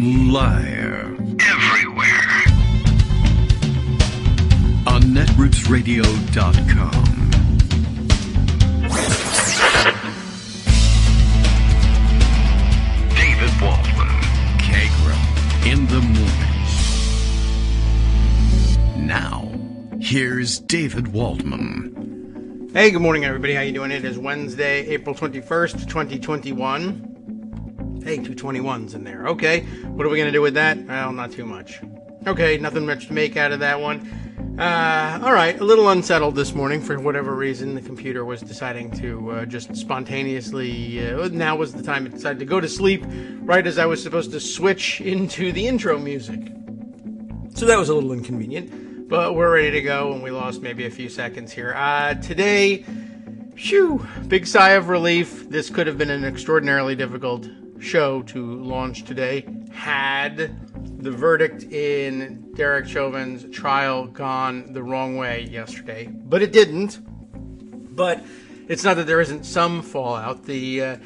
Liar. Everywhere. On netrootsradio.com. David Waldman. Kagro. In the morning. Now, here's David Waldman. Hey, good morning, everybody. How you doing? It is Wednesday, April 21st, 2021. Hey, 221's in there. Okay, what are we going to do with that? Well, not too much. Okay, nothing much to make out of that one. All right, a little unsettled this morning for whatever reason. The computer was deciding to just spontaneously, now was the time it decided to go to sleep right as I was supposed to switch into the intro music. So that was a little inconvenient, but we're ready to go, and we lost maybe a few seconds here. Today, big sigh of relief. This could have been an extraordinarily difficult show to launch today had the verdict in Derek Chauvin's trial gone the wrong way yesterday, but it didn't. But it's not that there isn't some fallout. The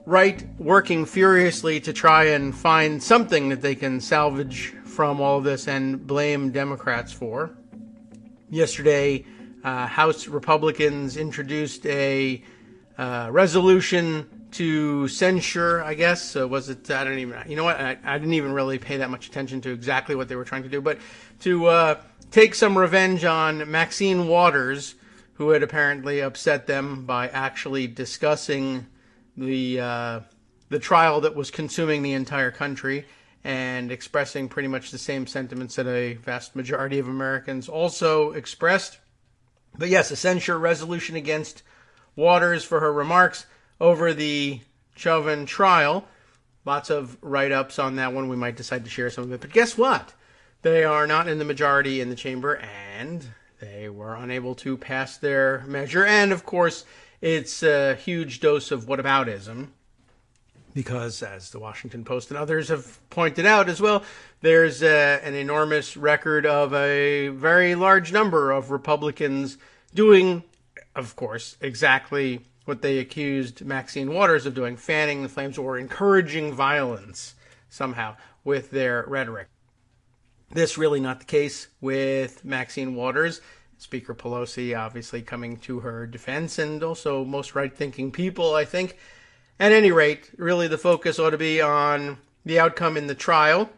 right working furiously to try and find something that they can salvage from all of this and blame Democrats for. Yesterday, House Republicans introduced a resolution to censure, I guess. Was it, I don't even, you know what, I didn't even really pay that much attention to exactly what they were trying to do, but to take some revenge on Maxine Waters, who had apparently upset them by actually discussing the trial that was consuming the entire country and expressing pretty much the same sentiments that a vast majority of Americans also expressed. But yes, a censure resolution against Waters for her remarks over the Chauvin trial. Lots of write-ups on that one. We might decide to share some of it. But guess what? They are not in the majority in the chamber, and they were unable to pass their measure. And, of course, it's a huge dose of whataboutism, because, as the Washington Post and others have pointed out as well, there's an enormous record of a very large number of Republicans doing, of course, exactly what they accused Maxine Waters of doing, fanning the flames or encouraging violence somehow with their rhetoric. This really not the case with Maxine Waters. Speaker Pelosi obviously coming to her defense, and also most right-thinking people, I think. At any rate, really the focus ought to be on the outcome in the trial.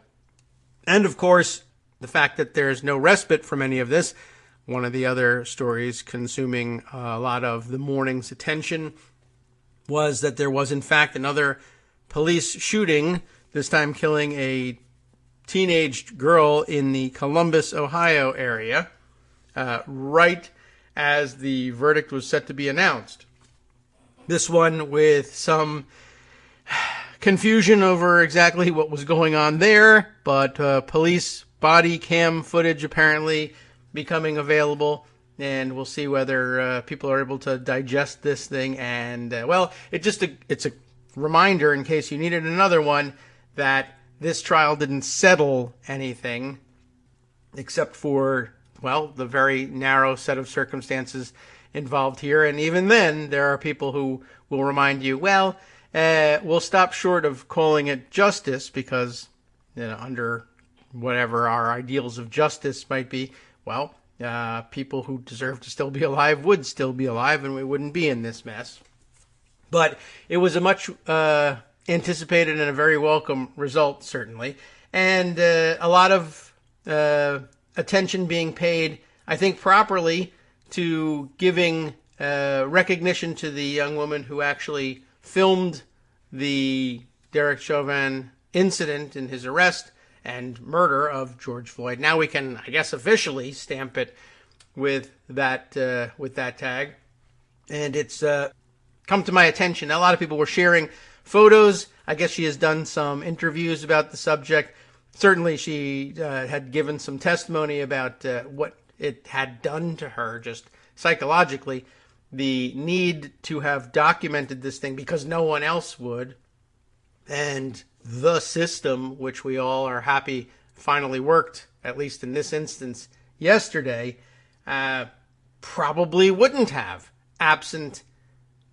And, of course, the fact that there's no respite from any of this. One of the other stories consuming a lot of the morning's attention was that there was, in fact, another police shooting, this time killing a teenage girl in the Columbus, Ohio area, right as the verdict was set to be announced. This one with some confusion over exactly what was going on there, but police body cam footage apparently becoming available, and we'll see whether people are able to digest this thing. And it's a reminder, in case you needed another one, that this trial didn't settle anything except for, well, the very narrow set of circumstances involved here. And even then, there are people who will remind you, well, we'll stop short of calling it justice because, under whatever our ideals of justice might be, well, people who deserve to still be alive would still be alive, and we wouldn't be in this mess. But it was a much anticipated and a very welcome result, certainly. And a lot of attention being paid, I think properly, to giving recognition to the young woman who actually filmed the Derek Chauvin incident and his arrest and murder of George Floyd. Now we can, I guess, officially stamp it with that tag. And it's come to my attention. A lot of people were sharing photos. I guess she has done some interviews about the subject. Certainly she had given some testimony about what it had done to her just psychologically. The need to have documented this thing because no one else would. And the system, which we all are happy finally worked, at least in this instance, yesterday, probably wouldn't have, absent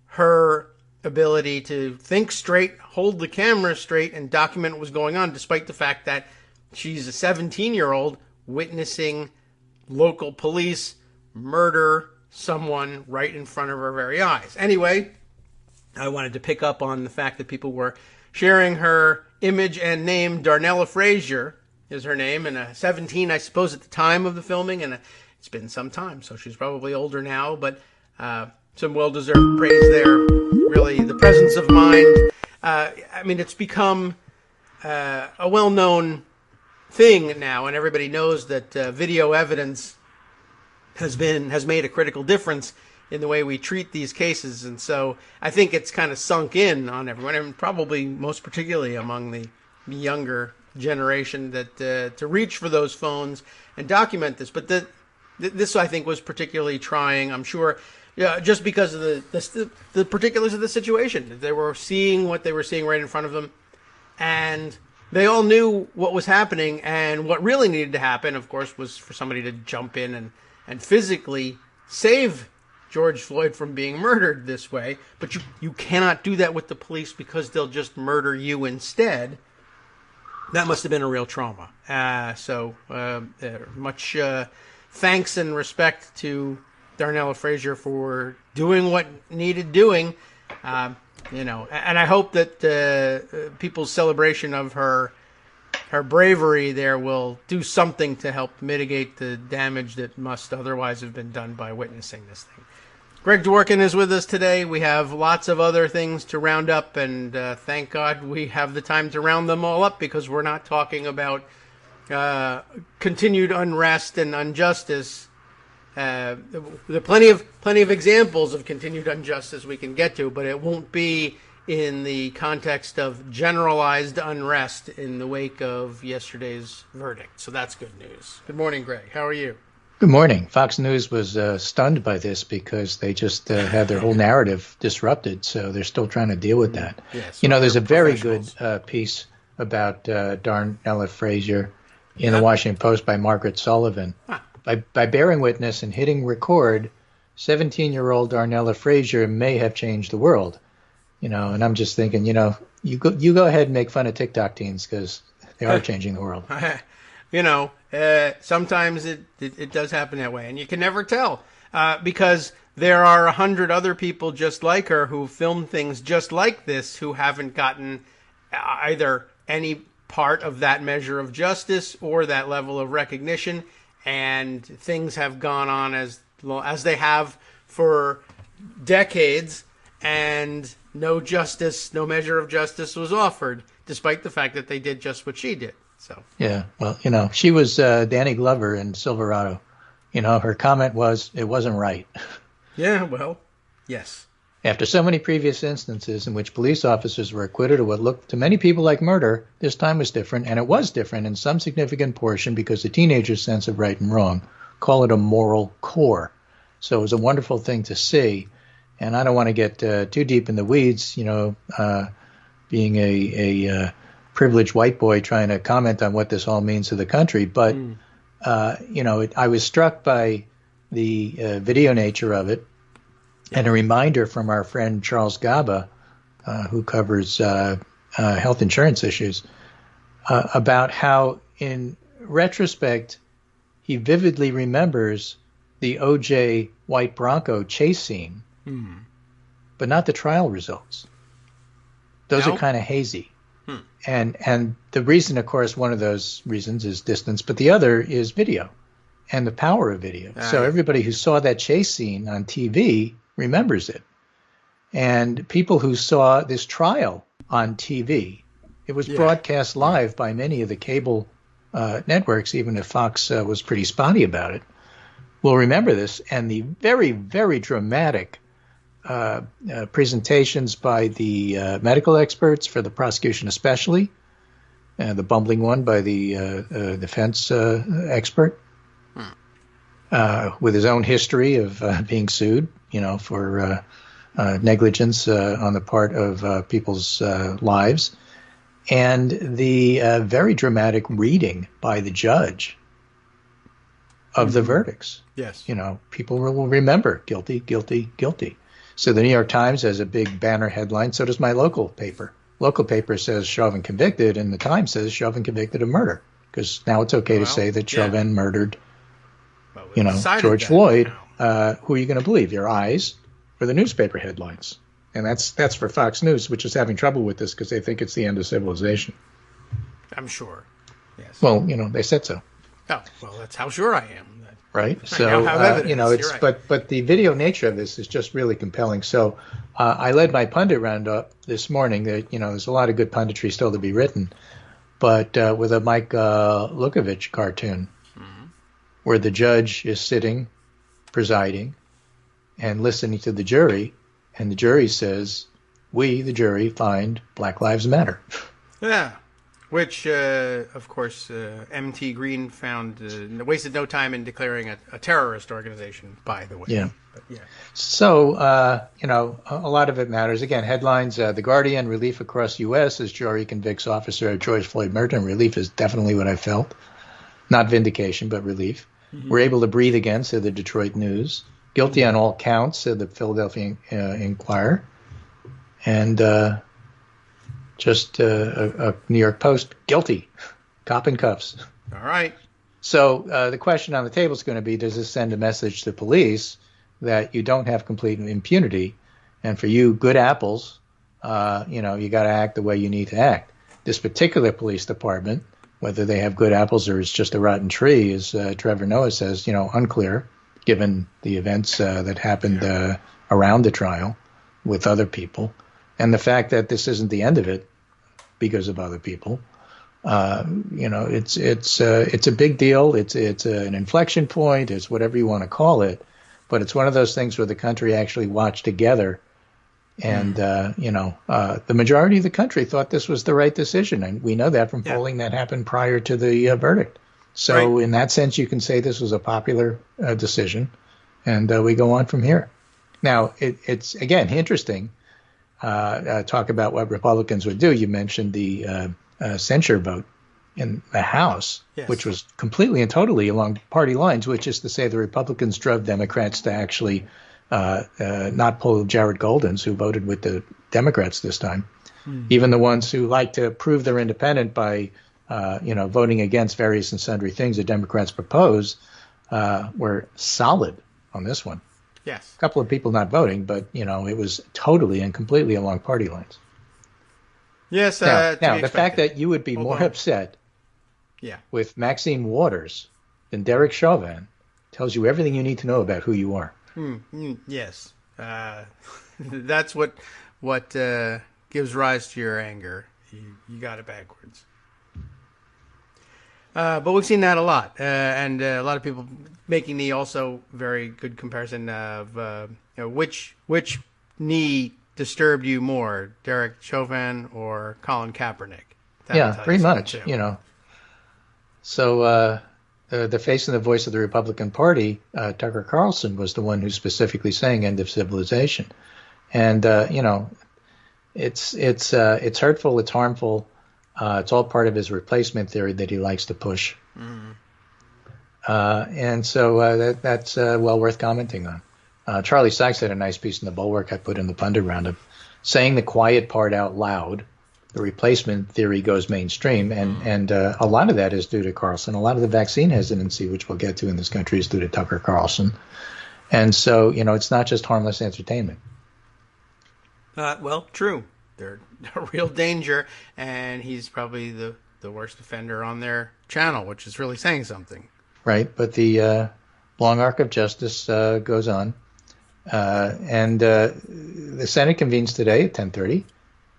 her ability to think straight, hold the camera straight, and document what was going on, despite the fact that she's a 17-year-old witnessing local police murder someone right in front of her very eyes. Anyway, I wanted to pick up on the fact that people were sharing her image and name. Darnella Frazier is her name, and 17, I suppose, at the time of the filming, and it's been some time, so she's probably older now, but some well-deserved praise there. Really, the presence of mind. I mean, it's become a well-known thing now, and everybody knows that video evidence has made a critical difference in the way we treat these cases, and so I think it's kind of sunk in on everyone, and probably most particularly among the younger generation, that to reach for those phones and document this. But this I think was particularly trying, I'm sure, just because of the particulars of the situation. They were seeing what they were seeing right in front of them, and they all knew what was happening, and what really needed to happen, of course, was for somebody to jump in and physically save George Floyd from being murdered this way. But you cannot do that with the police, because they'll just murder you instead. That must have been a real trauma. So much thanks and respect to Darnella Frazier for doing what needed doing. And I hope that people's celebration of her bravery there will do something to help mitigate the damage that must otherwise have been done by witnessing this thing. Greg Dworkin is with us today. We have lots of other things to round up, and thank God we have the time to round them all up, because we're not talking about continued unrest and injustice. There are plenty of examples of continued injustice we can get to, but it won't be in the context of generalized unrest in the wake of yesterday's verdict. So that's good news. Good morning, Greg. How are you? Good morning. Fox News was stunned by this, because they just had their whole narrative disrupted, so they're still trying to deal with that. Yes, there's a very good piece about Darnella Frazier in the Washington Post by Margaret Sullivan. By bearing witness and hitting record, 17-year-old Darnella Frazier may have changed the world. And I'm just thinking, you go ahead and make fun of TikTok teens, because they are changing the world. Sometimes it does happen that way, and you can never tell, because there are 100 other people just like her who film things just like this, who haven't gotten either any part of that measure of justice or that level of recognition, and things have gone on as they have for decades, and no measure of justice was offered, despite the fact that they did just what she did. So yeah, well, she was Danny Glover in Silverado. Her comment was, it wasn't right. Yeah, well, yes. After so many previous instances in which police officers were acquitted of what looked to many people like murder, this time was different, and it was different in some significant portion because the teenager's sense of right and wrong, call it a moral core. So it was a wonderful thing to see, and I don't want to get too deep in the weeds, being a privileged white boy trying to comment on what this all means to the country. But, I was struck by the video nature of it, and a reminder from our friend Charles Gaba, who covers health insurance issues, about how, in retrospect, he vividly remembers the O.J. White Bronco chase scene, but not the trial results. Those are kind of hazy. And the reason, of course, one of those reasons is distance, but the other is video and the power of video. So everybody who saw that chase scene on TV remembers it. And people who saw this trial on TV, it was broadcast live by many of the cable networks, even if Fox was pretty spotty about it, will remember this. And the very, very dramatic presentations by the medical experts for the prosecution especially, the bumbling one by the defense expert, with his own history of being sued, for negligence on the part of people's lives, and the very dramatic reading by the judge of the verdicts. Yes. People will remember guilty, guilty, guilty. So the New York Times has a big banner headline. So does my local paper. Local paper says Chauvin convicted, and the Times says Chauvin convicted of murder, because now it's okay to say that Chauvin murdered, George Floyd. Who are you going to believe, your eyes or the newspaper headlines? And that's for Fox News, which is having trouble with this because they think it's the end of civilization. I'm sure. Yes. Well, they said so. Oh, well, that's how sure I am. Right. So, it's right. but the video nature of this is just really compelling. So I led my pundit roundup this morning. That there's a lot of good punditry still to be written, but with a Mike Lukovich cartoon, where the judge is sitting, presiding, and listening to the jury, and the jury says, "We, the jury, find Black Lives Matter." Yeah. Which, of course, M.T. Green wasted no time in declaring a terrorist organization, by the way. Yeah. But, yeah. So, a lot of it matters. Again, headlines, The Guardian, relief across U.S. as jury convicts officer of George Floyd murder. And relief is definitely what I felt. Not vindication, but relief. Mm-hmm. We're able to breathe again, said the Detroit News. Guilty on all counts, said the Philadelphia Inquirer. And just a New York Post, guilty, cop in cuffs. All right. So the question on the table is going to be, does this send a message to police that you don't have complete impunity? And for you good apples, you got to act the way you need to act. This particular police department, whether they have good apples or it's just a rotten tree, as Trevor Noah says, unclear, given the events that happened around the trial with other people. And the fact that this isn't the end of it because of other people, it's a big deal. It's an inflection point. It's whatever you want to call it, but it's one of those things where the country actually watched together, and the majority of the country thought this was the right decision, and we know that from polling that happened prior to the verdict. So in that sense, you can say this was a popular decision, and we go on from here. Now it's again interesting. Talk about what Republicans would do. You mentioned the censure vote in the House, which was completely and totally along party lines, which is to say the Republicans drove Democrats to actually not pull Jared Goldens, who voted with the Democrats this time. Even the ones who like to prove they're independent by, voting against various and sundry things the Democrats propose, were solid on this one. Yes. A couple of people not voting, but, it was totally and completely along party lines. Yes. Now the fact that you would be more upset with Maxine Waters than Derek Chauvin tells you everything you need to know about who you are. Yes. That's what gives rise to your anger. You got it backwards. But we've seen that a lot, and a lot of people making the also very good comparison of which knee disturbed you more, Derek Chauvin or Colin Kaepernick? Pretty much. So the face and the voice of the Republican Party, Tucker Carlson, was the one who's specifically saying "end of civilization," and it's hurtful, it's harmful. It's all part of his replacement theory that he likes to push. And so that's well worth commenting on. Charlie Sykes had a nice piece in the Bulwark I put in the pundit roundup, saying the quiet part out loud. The replacement theory goes mainstream, and a lot of that is due to Carlson. A lot of the vaccine hesitancy, which we'll get to in this country, is due to Tucker Carlson. And so, it's not just harmless entertainment. Well, true. They're a real danger, and he's probably the worst offender on their channel, which is really saying something. Right, but the long arc of justice goes on. And the Senate convenes today at 10:30,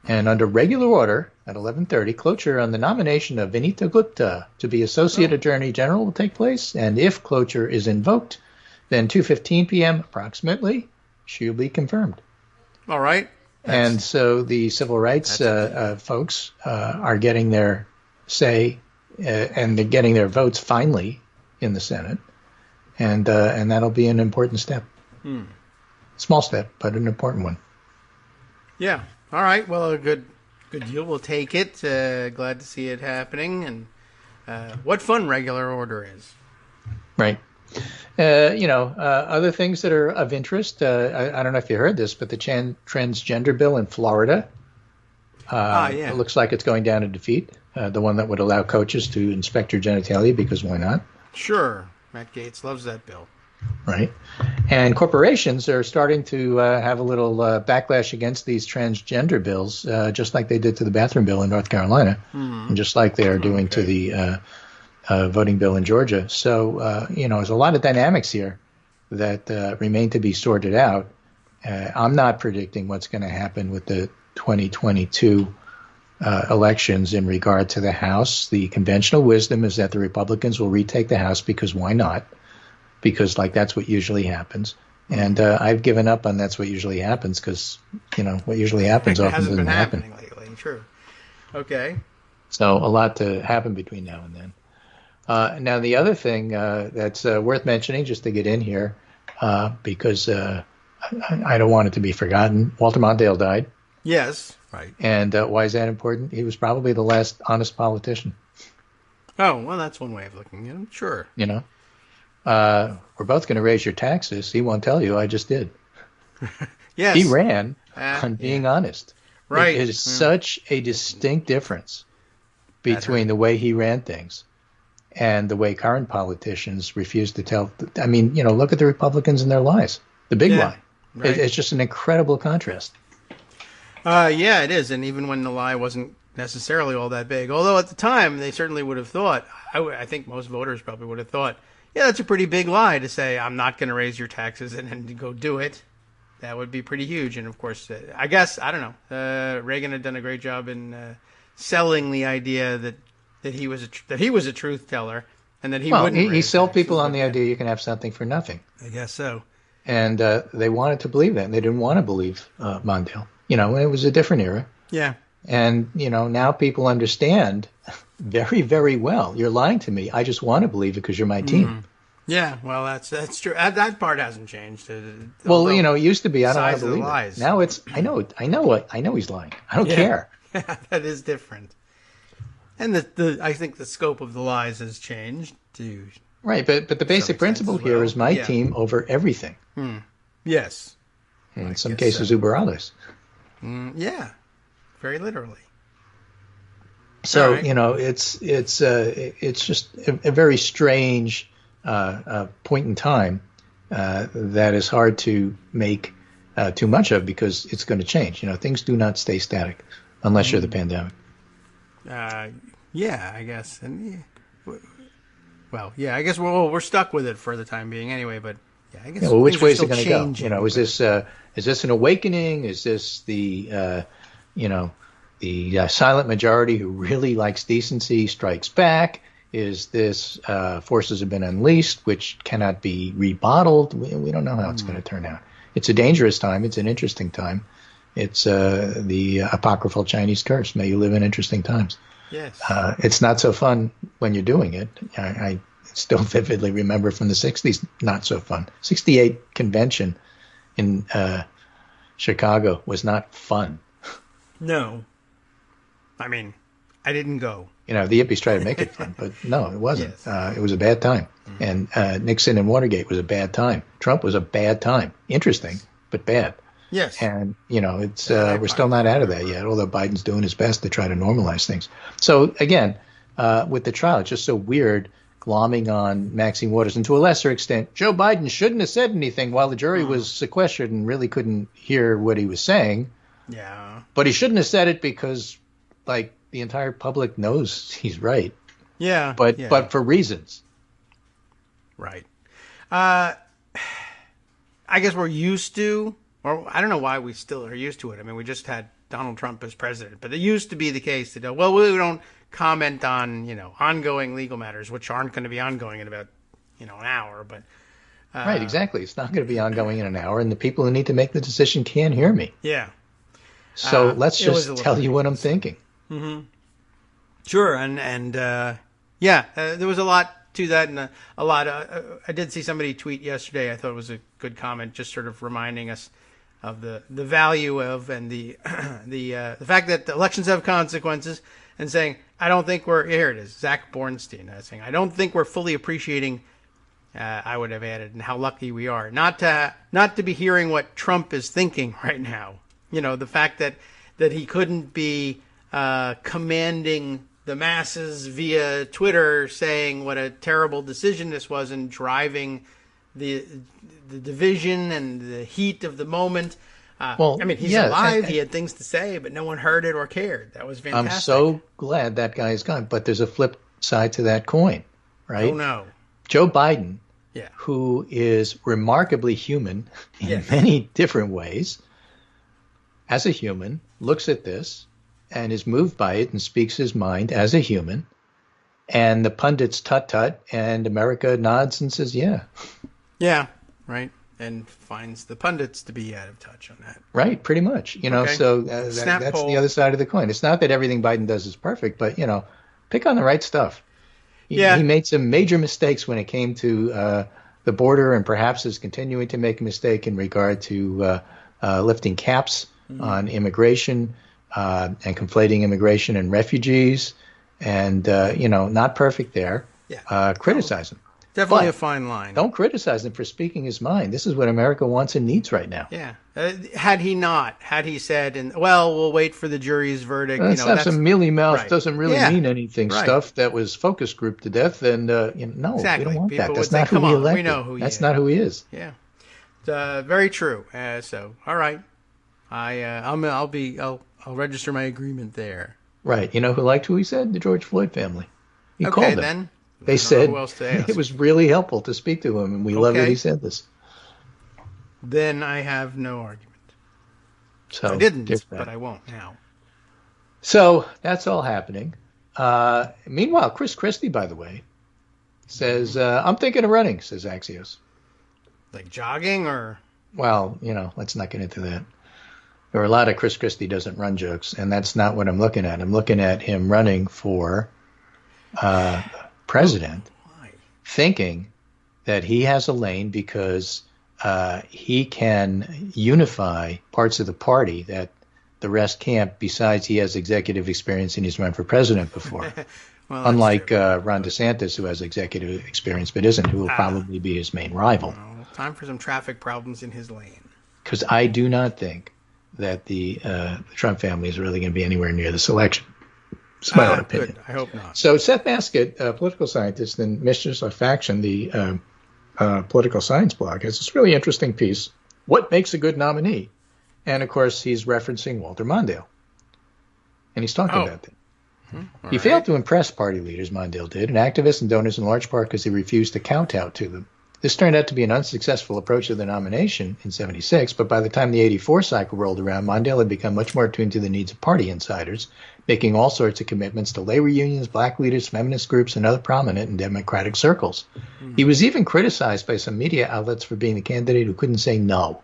and under regular order at 11:30, cloture on the nomination of Vinita Gupta to be Associate Attorney General will take place, and if cloture is invoked, then 2:15 p.m. approximately, she will be confirmed. All right. And so the civil rights folks are getting their say, and they're getting their votes finally in the Senate, and that'll be an important step. Small step, but an important one. Yeah. All right. Well, a good deal. We'll take it. Glad to see it happening, and what fun regular order is. Right. Other things that are of interest. I don't know if you heard this, but the transgender bill in Florida. It looks like it's going down in defeat. The one that would allow coaches to inspect your genitalia, because why not? Sure. Matt Gaetz loves that bill. Right. And corporations are starting to have a little backlash against these transgender bills, just like they did to the bathroom bill in North Carolina, and just like they are doing to the voting bill in Georgia. So, there's a lot of dynamics here that remain to be sorted out. I'm not predicting what's going to happen with the 2022 elections in regard to the House. The conventional wisdom is that the Republicans will retake the House, because why not? Because that's what usually happens. And I've given up on that's what usually happens, because, what usually happens often hasn't doesn't been happen. happening lately. True. Okay. So a lot to happen between now and then. Now, the other thing that's worth mentioning, just to get in here, because I don't want it to be forgotten, Walter Mondale died. Yes. Right. And why is that important? He was probably the last honest politician. Oh, well, that's one way of looking at him. Sure. We're both going to raise your taxes. He won't tell you. I just did. Yes. He ran on being honest. Right. It is such a distinct difference between the way he ran things and the way current politicians refuse to tell. I mean, look at the Republicans and their lies. The big lie. Right. It's just an incredible contrast. Yeah, it is. And even when the lie wasn't necessarily all that big, although at the time they certainly would have thought, I think most voters probably would have thought, yeah, that's a pretty big lie to say, I'm not going to raise your taxes and then to go do it. That would be pretty huge. And of course, I guess, I don't know, Reagan had done a great job in selling the idea that he was a truth teller and that he wouldn't. He sold people on the idea you can have something for nothing. I guess so. And they wanted to believe that, and they didn't want to believe Mondale. It was a different era. Yeah. And, now people understand very, very well. You're lying to me. I just want to believe it because you're my team. Yeah, well, that's true. That part hasn't changed. Well, it used to be, I don't want to believe lies. it. Now it's, I know he's lying. I don't care. Yeah, that is different. And I think the scope of the lies has changed too. Right, but the basic principle here is my team over everything. Yes. In some cases, uber alles. Yeah, very literally. So it's just a very strange point in time that is hard to make too much of, because it's going to change. Things do not stay static unless you're the pandemic. Yeah, I guess. And I guess we're stuck with it for the time being anyway. But yeah, I guess. Which way is it going to go? Is this an awakening? Is this the silent majority who really likes decency strikes back? Is this forces have been unleashed, which cannot be rebottled? We don't know how it's going to turn out. It's a dangerous time. It's an interesting time. It's the apocryphal Chinese curse. May you live in interesting times. Yes. It's not so fun when you're doing it. I still vividly remember from the 60s, not so fun. 68 convention in Chicago was not fun. No. I mean, I didn't go. The hippies tried to make it fun, but no, it wasn't. Yes. It was a bad time. And Nixon and Watergate was a bad time. Trump was a bad time. Interesting, but bad. Yes. And, it's we're still not out of that yet, although Biden's doing his best to try to normalize things. So, again, with the trial, it's just so weird glomming on Maxine Waters. And to a lesser extent, Joe Biden shouldn't have said anything while the jury was sequestered and really couldn't hear what he was saying. Yeah. But he shouldn't have said it because, the entire public knows he's right. Yeah. But for reasons. Right. I guess we're used to, or I don't know why we still are used to it. I mean, we just had Donald Trump as president, but it used to be the case that, we don't comment on, ongoing legal matters, which aren't going to be ongoing in about, an hour. But right, exactly. It's not going to be ongoing in an hour, and the people who need to make the decision can't hear me. Yeah. So let's just tell you what I'm thinking. Mm-hmm. Sure, and there was a lot to that, and a lot. I did see somebody tweet yesterday. I thought it was a good comment, just sort of reminding us of the value of and the fact that elections have consequences, and saying I don't think here it is, Zach Bornstein saying I don't think we're fully appreciating I would have added, and how lucky we are not to be hearing what Trump is thinking right now. The fact that he couldn't be commanding the masses via Twitter, saying what a terrible decision this was, and driving the division and the heat of the moment. He's alive. He had things to say, but no one heard it or cared. That was fantastic. I'm so glad that guy is gone. But there's a flip side to that coin, right? Oh, no. Joe Biden, who is remarkably human in many different ways, as a human, looks at this and is moved by it and speaks his mind as a human. And the pundits tut-tut, and America nods and says, yeah. Yeah, right. And finds the pundits to be out of touch on that. Right, pretty much. So that's the other side of the coin. It's not that everything Biden does is perfect, but, pick on the right stuff. He made some major mistakes when it came to the border, and perhaps is continuing to make a mistake in regard to lifting caps on immigration and conflating immigration and refugees. And, not perfect there. Yeah. Criticize him. Definitely a fine line. Don't criticize him for speaking his mind. This is what America wants and needs right now. Yeah. Had he said, we'll wait for the jury's verdict. Let's have some mealy-mouthed, doesn't really mean anything stuff that was focus group to death. And, no, exactly. We don't want People that. That's would not say, who we elected. We know who he That's is. not who he is. Yeah. Very true. So, all right. I'll register my agreement there. Right. You know who liked who he said? The George Floyd family. He called them. Then. They said it was really helpful to speak to him, and we love that he said this. Then I have no argument. So I didn't, but I won't now. So that's all happening. Meanwhile, Chris Christie, by the way, says, I'm thinking of running, says Axios. Like jogging or? Well, let's not get into that. There are a lot of Chris Christie doesn't run jokes, and that's not what I'm looking at. I'm looking at him running for president, thinking that he has a lane because he can unify parts of the party that the rest can't. Besides, he has executive experience and he's run for president before. Unlike Ron DeSantis, who has executive experience but isn't, who will probably be his main rival. Time for some traffic problems in his lane. Because I do not think that the Trump family is really going to be anywhere near this election. It's my own opinion. Good. I hope not. So Seth Baskett, a political scientist and Mistress of Faction, the political science blog, has this really interesting piece, What Makes a Good Nominee? And, of course, he's referencing Walter Mondale. And he's talking about that. He failed to impress party leaders, Mondale did, and activists and donors in large part because he refused to kowtow to them. This turned out to be an unsuccessful approach to the nomination in 76, but by the time the 84 cycle rolled around, Mondale had become much more attuned to the needs of party insiders, making all sorts of commitments to labor unions, black leaders, feminist groups, and other prominent and democratic circles. He was even criticized by some media outlets for being the candidate who couldn't say no.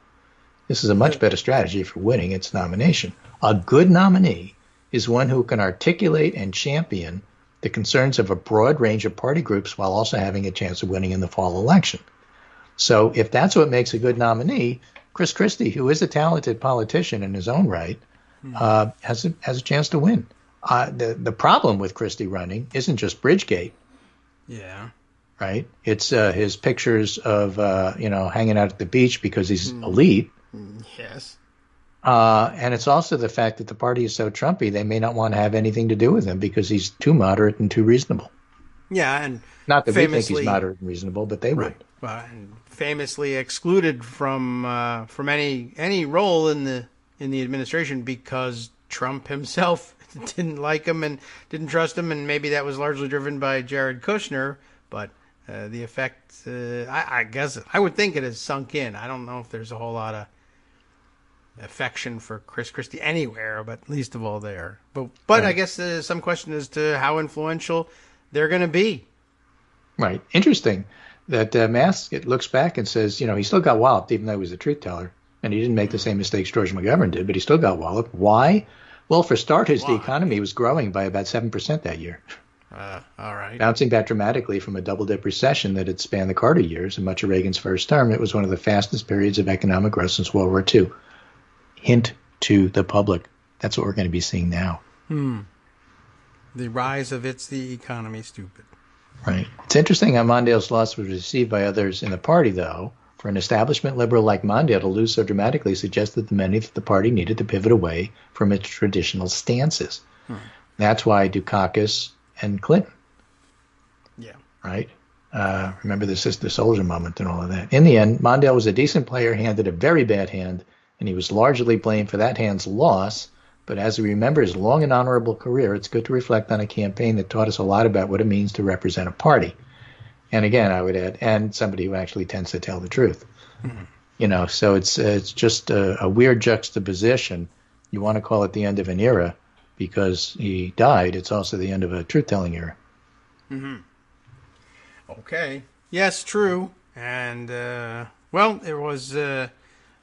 This is a much better strategy for winning its nomination. A good nominee is one who can articulate and champion the concerns of a broad range of party groups while also having a chance of winning in the fall election. So if that's what makes a good nominee, Chris Christie, who is a talented politician in his own right, has a chance to win. The problem with Christie running isn't just Bridgegate. Yeah. Right? It's his pictures of, hanging out at the beach because he's elite. Yes. And it's also the fact that the party is so Trumpy, they may not want to have anything to do with him because he's too moderate and too reasonable. Yeah, and not that we think he's moderate and reasonable, but they would. And famously excluded from any role in the administration because Trump himself didn't like him and didn't trust him, and maybe that was largely driven by Jared Kushner. But the effect, I guess, I would think it has sunk in. I don't know if there's a whole lot of affection for Chris Christie anywhere, but least of all there. But right. I guess there's some question as to how influential they're going to be. Right. Interesting that Maskett looks back and says, he still got walloped even though he was a truth teller, and he didn't make the same mistakes George McGovern did, but he still got walloped. Why? Well, for starters, the economy was growing by about 7% that year. All right. Bouncing back dramatically from a double-dip recession that had spanned the Carter years and much of Reagan's first term, it was one of the fastest periods of economic growth since World War II. Hint to the public. That's what we're going to be seeing now. The rise of It's the Economy Stupid. Right. It's interesting how Mondale's loss was received by others in the party, though. For an establishment liberal like Mondale to lose so dramatically suggested to many that the party needed to pivot away from its traditional stances. That's why Dukakis and Clinton. Yeah. Right? Remember the sister soldier moment and all of that. In the end, Mondale was a decent player, handed a very bad hand, and he was largely blamed for that hand's loss. But as we remember his long and honorable career, it's good to reflect on a campaign that taught us a lot about what it means to represent a party. And again, I would add, and somebody who actually tends to tell the truth. So it's just a weird juxtaposition. You want to call it the end of an era because he died. It's also the end of a truth-telling era. Okay. Yes, true. And, there was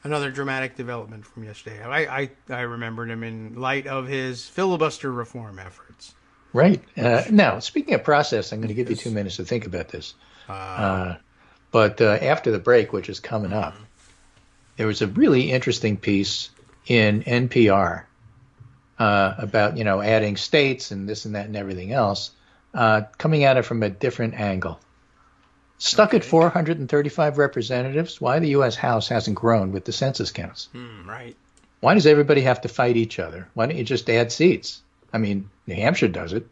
another dramatic development from yesterday. I remembered him in light of his filibuster reform efforts. Right. Now, speaking of process, I'm going to give you 2 minutes to think about this. But after the break, which is coming up, there was a really interesting piece in NPR about, adding states and this and that and everything else, coming at it from a different angle. Stuck at 435 representatives, why the U.S. House hasn't grown with the census counts. Right. Why does everybody have to fight each other? Why don't you just add seats? I mean, New Hampshire does it.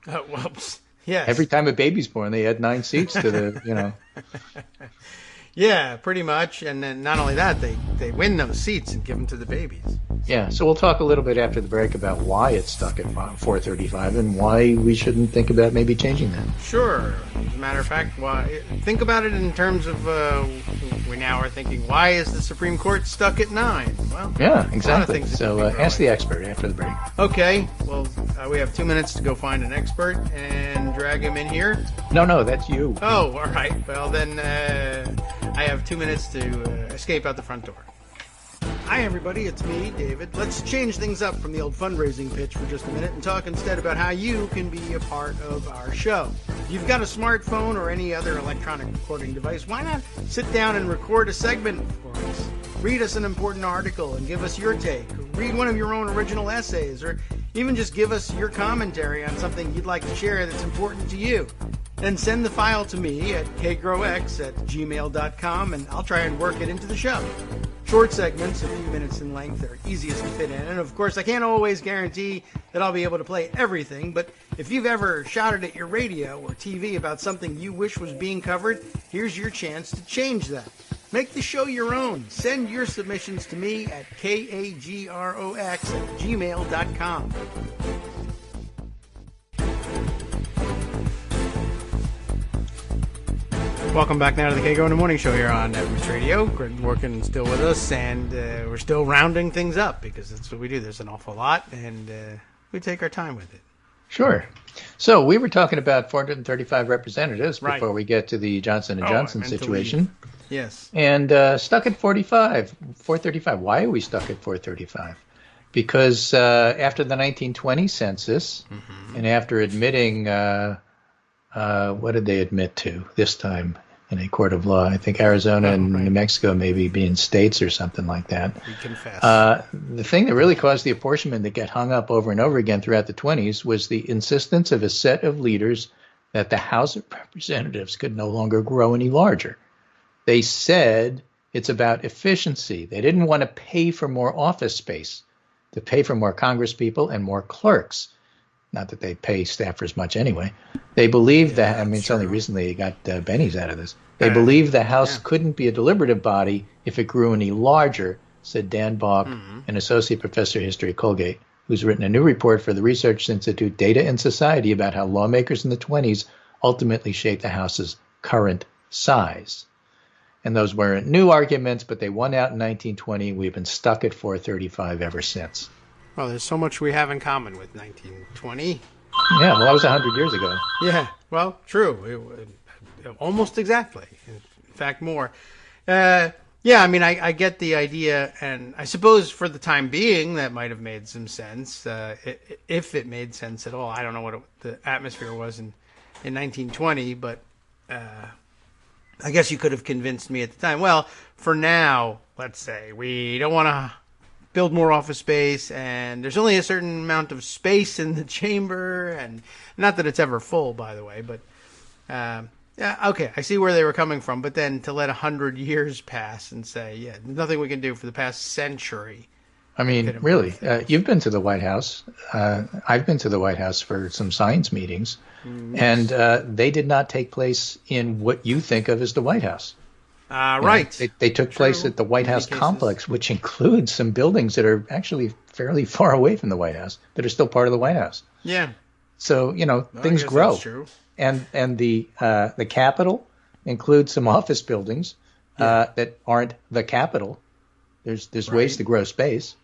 Yes. Every time a baby's born, they add 9 seats to the, Yeah, pretty much. And then not only that, they win those seats and give them to the babies. Yeah, so we'll talk a little bit after the break about why it's stuck at 435 and why we shouldn't think about maybe changing that. Sure. As a matter of fact, think about it in terms of we now are thinking, why is the Supreme Court stuck at 9? Well, yeah, exactly. So ask the expert after the break. Okay. Well, we have 2 minutes to go find an expert and drag him in here. No, that's you. Oh, all right. Well, then I have 2 minutes to escape out the front door. Hi, everybody. It's me, David. Let's change things up from the old fundraising pitch for just a minute and talk instead about how you can be a part of our show. If you've got a smartphone or any other electronic recording device, why not sit down and record a segment for us? Read us an important article and give us your take. Read one of your own original essays, or even just give us your commentary on something you'd like to share that's important to you. Then send the file to me at kagrox@gmail.com, and I'll try and work it into the show. Short segments, a few minutes in length, are easiest to fit in. And of course, I can't always guarantee that I'll be able to play everything, but if you've ever shouted at your radio or TV about something you wish was being covered, here's your chance to change that. Make the show your own. Send your submissions to me at kagrox@gmail.com. Welcome back now to the Kagro in the Morning Show here on News Radio. Greg working still with us, and we're still rounding things up because that's what we do. There's an awful lot, and we take our time with it. Sure. So we were talking about 435 representatives before we get to the Johnson & Johnson situation. Yes. And stuck at 435. Why are we stuck at 435? Because after the 1920 census, and after admitting... what did they admit to this time in a court of law? I think Arizona and New Mexico maybe being states or something like that. We confess. The thing that really caused the apportionment to get hung up over and over again throughout the 20s was the insistence of a set of leaders that the House of Representatives could no longer grow any larger. They said it's about efficiency. They didn't want to pay for more office space, to pay for more congresspeople and more clerks. Not that they pay staffers much anyway. They believed that, I mean, it's only recently they got bennies out of this. They believed the House couldn't be a deliberative body if it grew any larger, said Dan Bach, an associate professor of history at Colgate, who's written a new report for the Research Institute Data and Society about how lawmakers in the 20s ultimately shaped the House's current size. And those weren't new arguments, but they won out in 1920. We've been stuck at 435 ever since. Well, there's so much we have in common with 1920. Yeah, well, that was 100 years ago. Yeah, well, true. Almost exactly. In fact, more. Yeah, I mean, I get the idea, and I suppose for the time being that might have made some sense, if it made sense at all. I don't know what the atmosphere was in 1920, but I guess you could have convinced me at the time. Well, for now, let's say, we don't want to build more office space, and there's only a certain amount of space in the chamber, and not that it's ever full, by the way, but Yeah, okay, I see where they were coming from, but then to let 100 years pass and say, yeah, nothing we can do for the past century. I mean, really, you've been to the White House. I've been to the White House for some science meetings, and they did not take place in what you think of as the White House. Right. They took place at the White House complex, which includes some buildings that are actually fairly far away from the White House, but are still part of the White House. Yeah. So, things grow. That's true. And the Capitol includes some office buildings that aren't the Capitol. There's ways to grow space.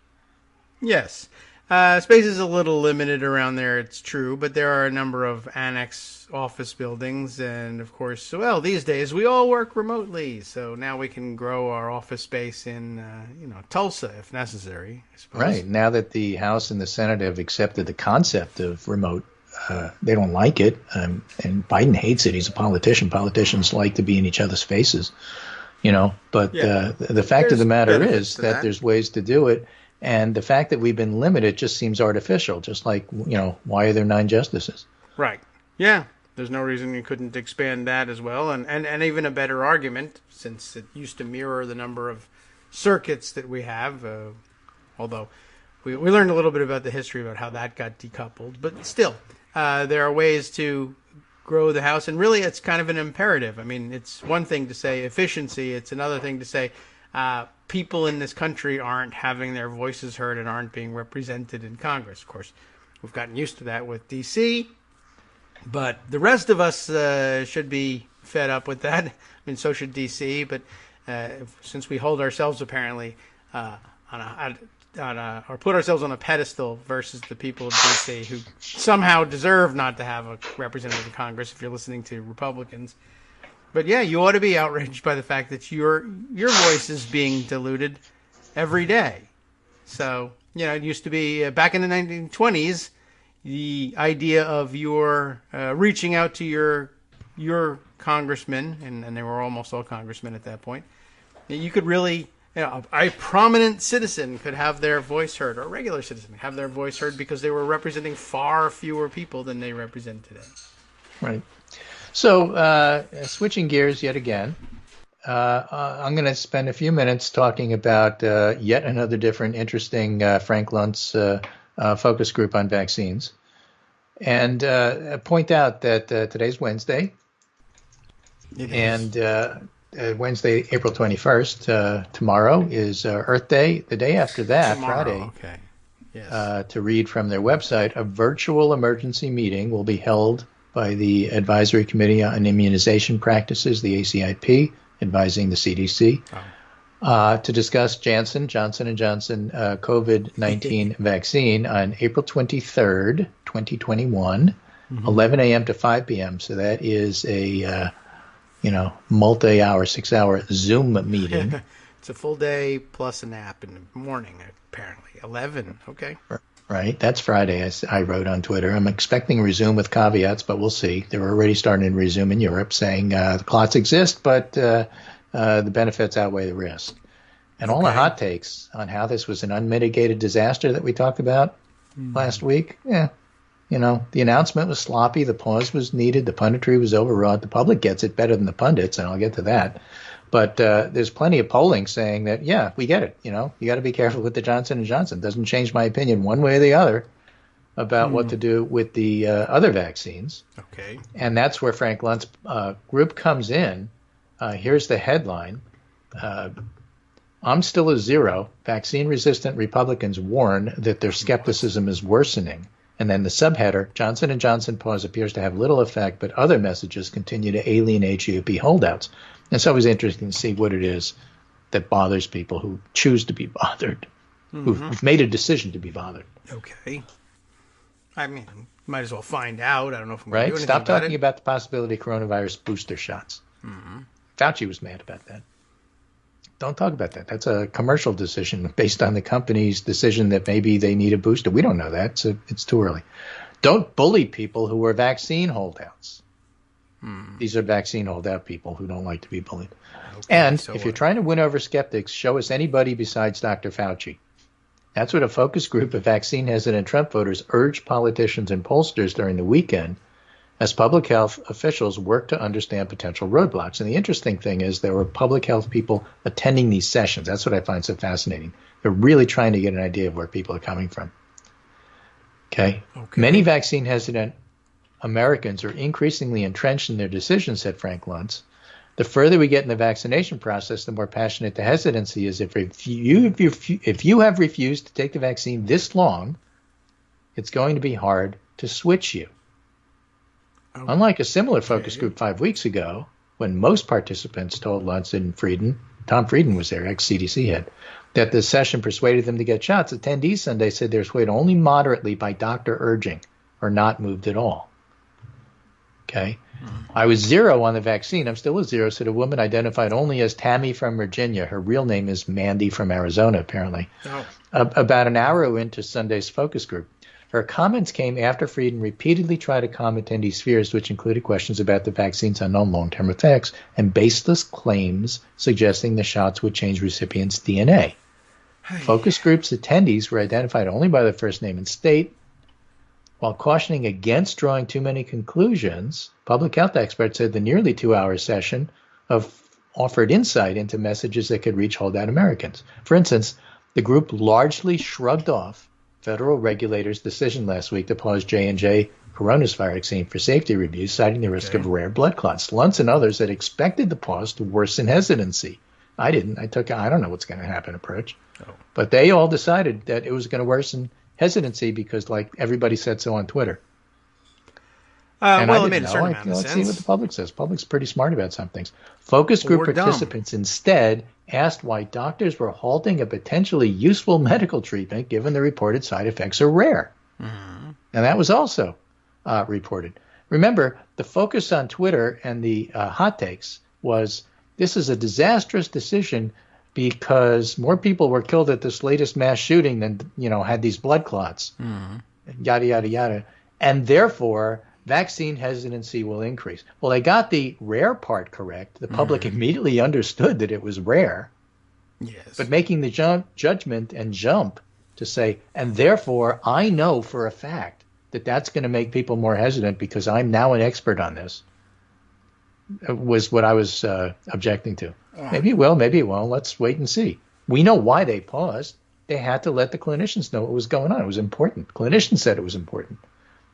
Yes. Space is a little limited around there, it's true, but there are a number of annex office buildings. And, of course, well, these days we all work remotely. So now we can grow our office space in, Tulsa if necessary, I suppose. Right. Now that the House and the Senate have accepted the concept of remote, they don't like it. And Biden hates it. He's a politician. Politicians like to be in each other's faces, But the fact of the matter is that there's ways to do it. And the fact that we've been limited just seems artificial, just like, why are there 9 justices? Right. Yeah. There's no reason you couldn't expand that as well. And even a better argument, since it used to mirror the number of circuits that we have, although we learned a little bit about the history about how that got decoupled. But still, there are ways to grow the House. And really, it's kind of an imperative. I mean, it's one thing to say efficiency. It's another thing to say people in this country aren't having their voices heard and aren't being represented in Congress. Of course, we've gotten used to that with D.C., but the rest of us should be fed up with that. I mean, so should D.C., but since we hold ourselves apparently or put ourselves on a pedestal versus the people of D.C. who somehow deserve not to have a representative in Congress if you're listening to Republicans. But yeah, you ought to be outraged by the fact that your voice is being diluted every day. So, it used to be back in the 1920s, the idea of your reaching out to your congressmen, and they were almost all congressmen at that point, you could really, a prominent citizen could have their voice heard, or a regular citizen have their voice heard because they were representing far fewer people than they represent today. Right. So, switching gears yet again, I'm going to spend a few minutes talking about yet another different, interesting Frank Luntz focus group on vaccines, and point out that today's Wednesday, and Wednesday, April 21st, tomorrow is Earth Day. The day after that, Friday, okay. Yes. To read from their website, a virtual emergency meeting will be held by the Advisory Committee on Immunization Practices, the ACIP, advising the CDC, to discuss Johnson & Johnson COVID-19 vaccine on April 23rd, 2021, 11 a.m. to 5 p.m. So that is a, multi-hour, 6-hour Zoom meeting. It's a full day plus a nap in the morning, apparently. 11, okay. Right. That's Friday, I wrote on Twitter. I'm expecting resume with caveats, but we'll see. They're already starting to resume in Europe, saying the clots exist, but the benefits outweigh the risk. And all the hot takes on how this was an unmitigated disaster that we talked about last week, the announcement was sloppy, the pause was needed, the punditry was overwrought. The public gets it better than the pundits, and I'll get to that. But there's plenty of polling saying that, yeah, we get it. You got to be careful with the Johnson & Johnson. Doesn't change my opinion one way or the other about what to do with the other vaccines. Okay. And that's where Frank Luntz group comes in. Here's the headline. I'm still a zero. Vaccine-resistant Republicans warn that their skepticism is worsening. And then the subheader, Johnson & Johnson pause appears to have little effect, but other messages continue to alienate GOP holdouts. And it's always interesting to see what it is that bothers people who choose to be bothered, who've made a decision to be bothered. Okay. I mean, might as well find out. I don't know if I'm going to do anything Stop about talking about the possibility of coronavirus booster shots. Fauci was mad about that. Don't talk about that. That's a commercial decision based on the company's decision that maybe they need a booster. We don't know that, so it's too early. Don't bully people who are vaccine holdouts. These are vaccine holdout people who don't like to be bullied. Okay, and if you're trying to win over skeptics, show us anybody besides Dr. Fauci. That's what a focus group of vaccine-hesitant Trump voters urged politicians and pollsters during the weekend as public health officials work to understand potential roadblocks. And the interesting thing is there were public health people attending these sessions. That's what I find so fascinating. They're really trying to get an idea of where people are coming from. Okay. Many vaccine hesitant Americans are increasingly entrenched in their decisions, said Frank Luntz. The further we get in the vaccination process, the more passionate the hesitancy is. If you have refused to take the vaccine this long, it's going to be hard to switch you. Unlike a similar focus group 5 weeks ago, when most participants told Luntz and Frieden, Tom Frieden was there, ex-CDC head, that the session persuaded them to get shots, attendees Sunday said they were swayed only moderately by doctor urging or not moved at all. Okay. I was 0 on the vaccine. I'm still a 0, said a woman identified only as Tammy from Virginia. Her real name is Mandy from Arizona, apparently. About an hour into Sunday's focus group. Her comments came after Frieden repeatedly tried to calm attendees' fears, which included questions about the vaccine's unknown long-term effects and baseless claims suggesting the shots would change recipients' DNA. Focus group's attendees were identified only by their first name and state. While cautioning against drawing too many conclusions, public health experts said the nearly 2-hour session offered insight into messages that could reach holdout Americans. For instance, the group largely shrugged off federal regulators' decision last week to pause J&J coronavirus vaccine for safety reviews, citing the risk of rare blood clots. Luntz and others had expected the pause to worsen hesitancy. I didn't. I took I don't know what's going to happen approach. But they all decided that it was going to worsen hesitancy because, like, everybody said so on Twitter. Well, it made a certain amount of let's sense. see what the public says. Public's pretty smart about some things. Focus group participants instead asked why doctors were halting a potentially useful medical treatment given the reported side effects are rare. And that was also reported. Remember, the focus on Twitter and the hot takes was this is a disastrous decision because more people were killed at this latest mass shooting than, had these blood clots, yada, yada, yada. And therefore, vaccine hesitancy will increase. Well, they got the rare part correct. The public immediately understood that it was rare. Yes. But making the judgment and jump to say, and therefore, I know for a fact that that's going to make people more hesitant because I'm now an expert on this, was what I was objecting to. Maybe it will, maybe it won't. Let's wait and see. We know why they paused. They had to let the clinicians know what was going on. It was important. Clinicians said it was important.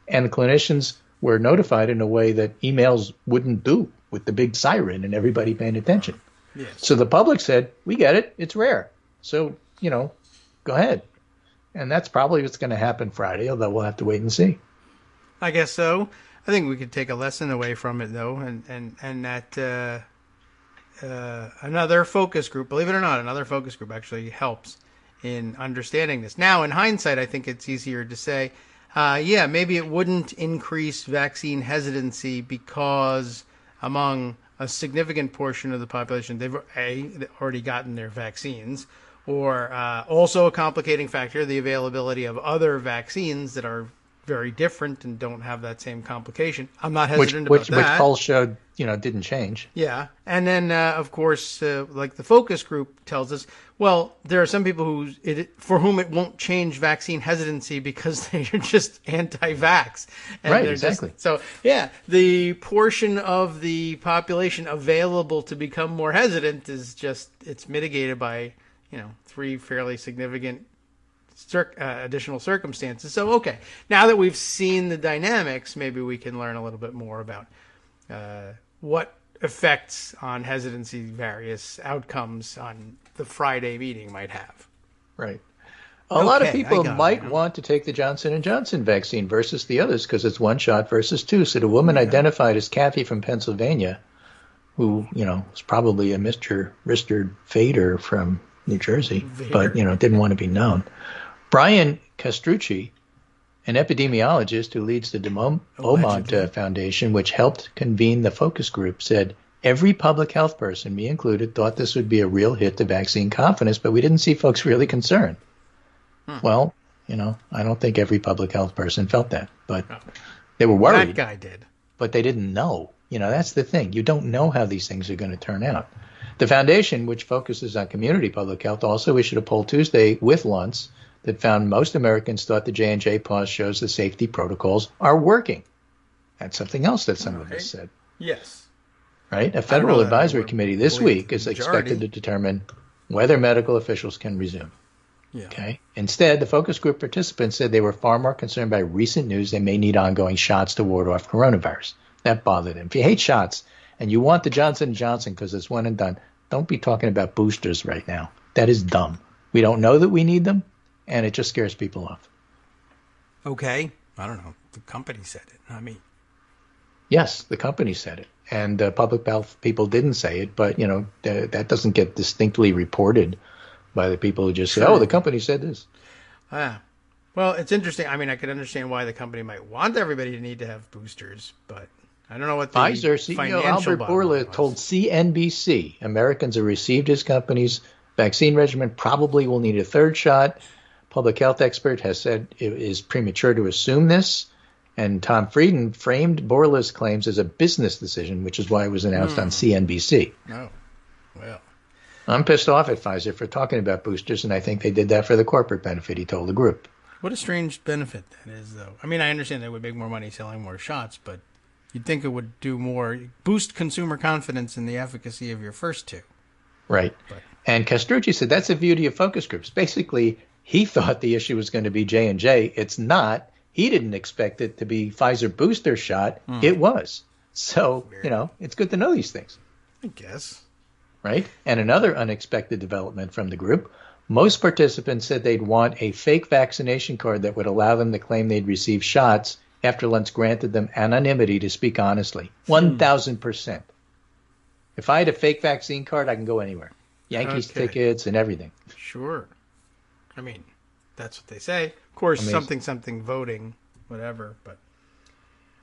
And the clinicians were notified in a way that emails wouldn't do, with the big siren and everybody paying attention. Yes. So the public said, we get it. It's rare. So, go ahead. And that's probably what's going to happen Friday, although we'll have to wait and see. I guess so. I think we could take a lesson away from it, though, and that another focus group, believe it or not, another focus group actually helps in understanding this. Now, in hindsight, I think it's easier to say, maybe it wouldn't increase vaccine hesitancy because among a significant portion of the population, they've already gotten their vaccines, or also a complicating factor, the availability of other vaccines that are very different and don't have that same complication. I'm not hesitant about that. Which polls showed, didn't change. Yeah. And then, of course, like the focus group tells us, well, there are some people for whom it won't change vaccine hesitancy because they're just anti-vax. And right, exactly. The portion of the population available to become more hesitant is it's mitigated by, 3 fairly significant additional circumstances. So, okay, now that we've seen the dynamics, maybe we can learn a little bit more about what effects on hesitancy various outcomes on the Friday meeting might have. Right. A lot of people might want to take the Johnson & Johnson vaccine versus the others because it's 1 shot versus 2. So the woman identified as Kathy from Pennsylvania, who, was probably a Mr. Fader from New Jersey, but, didn't want to be known. Brian Castrucci, an epidemiologist who leads the Beaumont Foundation, which helped convene the focus group, said, every public health person, me included, thought this would be a real hit to vaccine confidence, but we didn't see folks really concerned. Well, I don't think every public health person felt that, but they were worried. That guy did. But they didn't know. That's the thing. You don't know how these things are going to turn out. The foundation, which focuses on community public health, also issued a poll Tuesday with Luntz that found most Americans thought the J&J pause shows the safety protocols are working. That's something else that some of us said. Yes. Right? A federal advisory would committee this believe week the is majority. expected to determine whether medical officials can resume. Yeah. Okay. Instead, the focus group participants said they were far more concerned by recent news they may need ongoing shots to ward off coronavirus. That bothered them. If you hate shots and you want the Johnson & Johnson because it's one and done, don't be talking about boosters right now. That is dumb. We don't know that we need them, and it just scares people off. Okay. I don't know. The company said it, not me. Yes, the company said it, and public health people didn't say it, but, that doesn't get distinctly reported by the people who just say, oh, the company said this. Well, it's interesting. I mean, I can understand why the company might want everybody to need to have boosters, but I don't know what the Pfizer CEO Albert Bourla told CNBC Americans who received his company's vaccine regimen probably will need a third shot. Public health expert has said it is premature to assume this. And Tom Frieden framed Bourla's claims as a business decision, which is why it was announced on CNBC. Oh, well. I'm pissed off at Pfizer for talking about boosters, and I think they did that for the corporate benefit, he told the group. What a strange benefit that is, though. I mean, I understand they would make more money selling more shots, but you'd think it would do more, boost consumer confidence in the efficacy of your first two. Right. And Castrucci said that's the beauty of focus groups. Basically, he thought the issue was going to be J&J. It's not. He didn't expect it to be Pfizer booster shot. It was. So, Weird. It's good to know these things. I guess. Right? And another unexpected development from the group, most participants said they'd want a fake vaccination card that would allow them to claim they'd received shots after Luntz granted them anonymity to speak honestly. 1,000%. If I had a fake vaccine card, I can go anywhere. Yankees tickets and everything. Sure. I mean, that's what they say. Of course, Amazing. something voting, whatever, but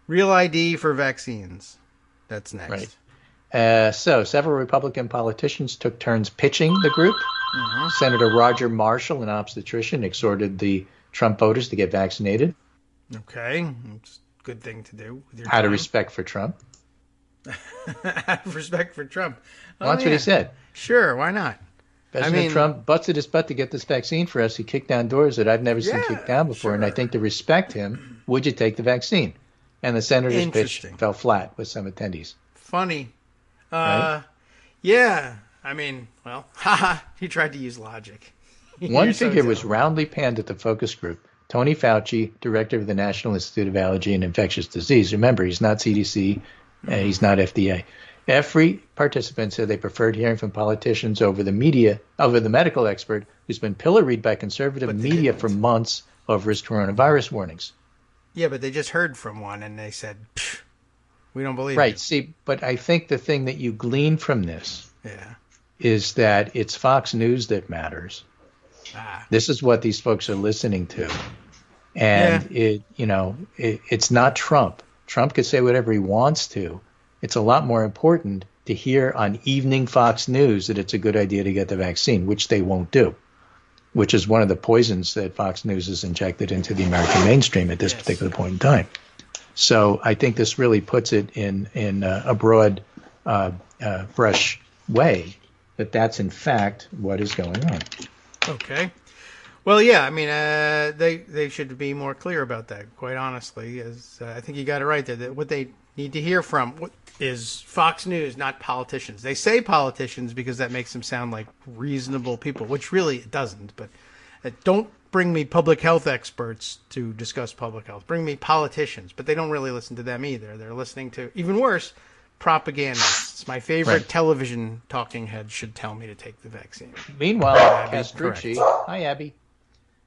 real ID for vaccines. That's next. Right. So several Republican politicians took turns pitching the group. Senator Roger Marshall, an obstetrician, exhorted the Trump voters to get vaccinated. Okay. It's a good thing to do with your Out of time. respect for Trump. Out of respect for Trump. Well, that's what he said. Sure, why not? President Trump busted his butt to get this vaccine for us. He kicked down doors that I've never seen kicked down before. And I think to respect him, would you take the vaccine? And the senator's pitch fell flat with some attendees. Funny. Right? Yeah. I mean, well, he tried to use logic. One figure was roundly panned at the focus group. Tony Fauci, director of the National Institute of Allergy and Infectious Disease. Remember, he's not CDC. He's not FDA. Every participant said they preferred hearing from politicians over the medical expert who's been pilloried by conservative media for months over his coronavirus warnings. Yeah, but they just heard from one and they said, we don't believe Right. you. See, but I think the thing that you glean from this Yeah. is that it's Fox News that matters. This is what these folks are listening to. And it's not Trump. Trump could say whatever he wants to. It's a lot more important to hear on evening Fox News that it's a good idea to get the vaccine, which they won't do, which is one of the poisons that Fox News has injected into the American mainstream at this particular point in time. So I think this really puts it in a broad brush way that that's in fact what is going on. Okay. Well, yeah, I mean, they should be more clear about that, quite honestly. As I think you got it right there. That what they need to hear from is Fox News, not politicians. They say politicians because that makes them sound like reasonable people, which really it doesn't. But don't bring me public health experts to discuss public health. Bring me politicians, but they don't really listen to them either. They're listening to, even worse, propagandists. My favorite television talking head should tell me to take the vaccine. Meanwhile, Castrucci, hi Abby.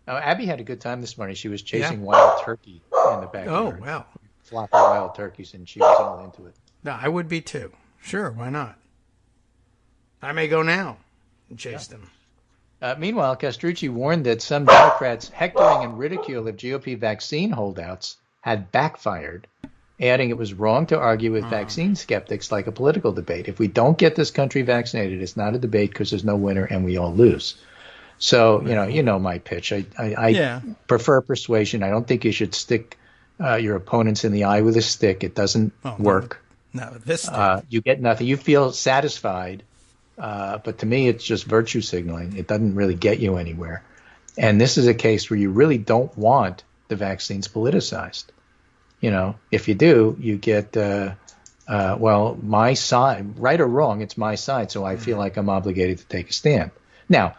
Abby had a good time this morning. She was chasing wild turkey in the backyard. Oh, wow. Flock of wild turkeys, and she was all into it. No, I would be too. Sure, why not? I may go now and chase them. Meanwhile, Castrucci warned that some Democrats' hectoring and ridicule of GOP vaccine holdouts had backfired, adding it was wrong to argue with vaccine skeptics like a political debate. If we don't get this country vaccinated, it's not a debate because there's no winner and we all lose. So, you know my pitch. I prefer persuasion. I don't think you should stick your opponents in the eye with a stick. It doesn't work. No, this you get nothing. You feel satisfied, but to me, it's just virtue signaling. It doesn't really get you anywhere. And this is a case where you really don't want the vaccines politicized. if you do, you get, well, my side, right or wrong, it's my side, so I feel like I'm obligated to take a stand. Now,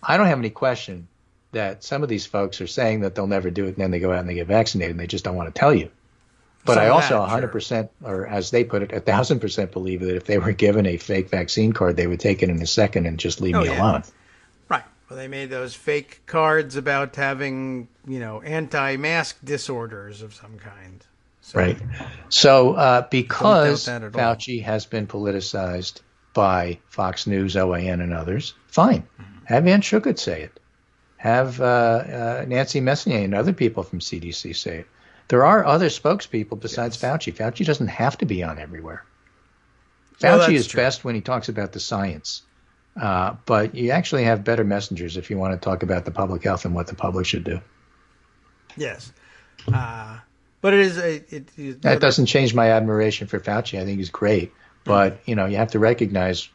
I don't have any question that some of these folks are saying that they'll never do it, and then they go out and they get vaccinated, and they just don't want to tell you. But I also 100%, or as they put it, 1,000% believe that if they were given a fake vaccine card, they would take it in a second and just leave me alone. Right. Well, they made those fake cards about having, anti-mask disorders of some kind. So, right. So because Fauci has been politicized by Fox News, OAN, and others, fine. Have Ann Schuchat say it. Have Nancy Messonnier and other people from CDC say it. There are other spokespeople besides Fauci. Fauci doesn't have to be on everywhere. Fauci is best when he talks about the science. But you actually have better messengers if you want to talk about the public health and what the public should do. Yes. But it is that doesn't change my admiration for Fauci. I think he's great. But, you have to recognize,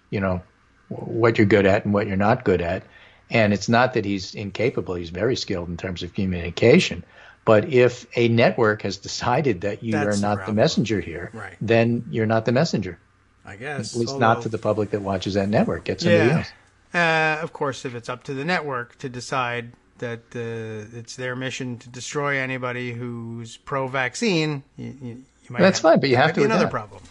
what you're good at and what you're not good at. And it's not that he's incapable. He's very skilled in terms of communication. But if a network has decided that you are not the messenger here, then you're not the messenger. I guess. At least not to the public that watches that network. Get somebody else. Of course, if it's up to the network to decide that it's their mission to destroy anybody who's pro-vaccine, you might That's fine, but you have to another problem.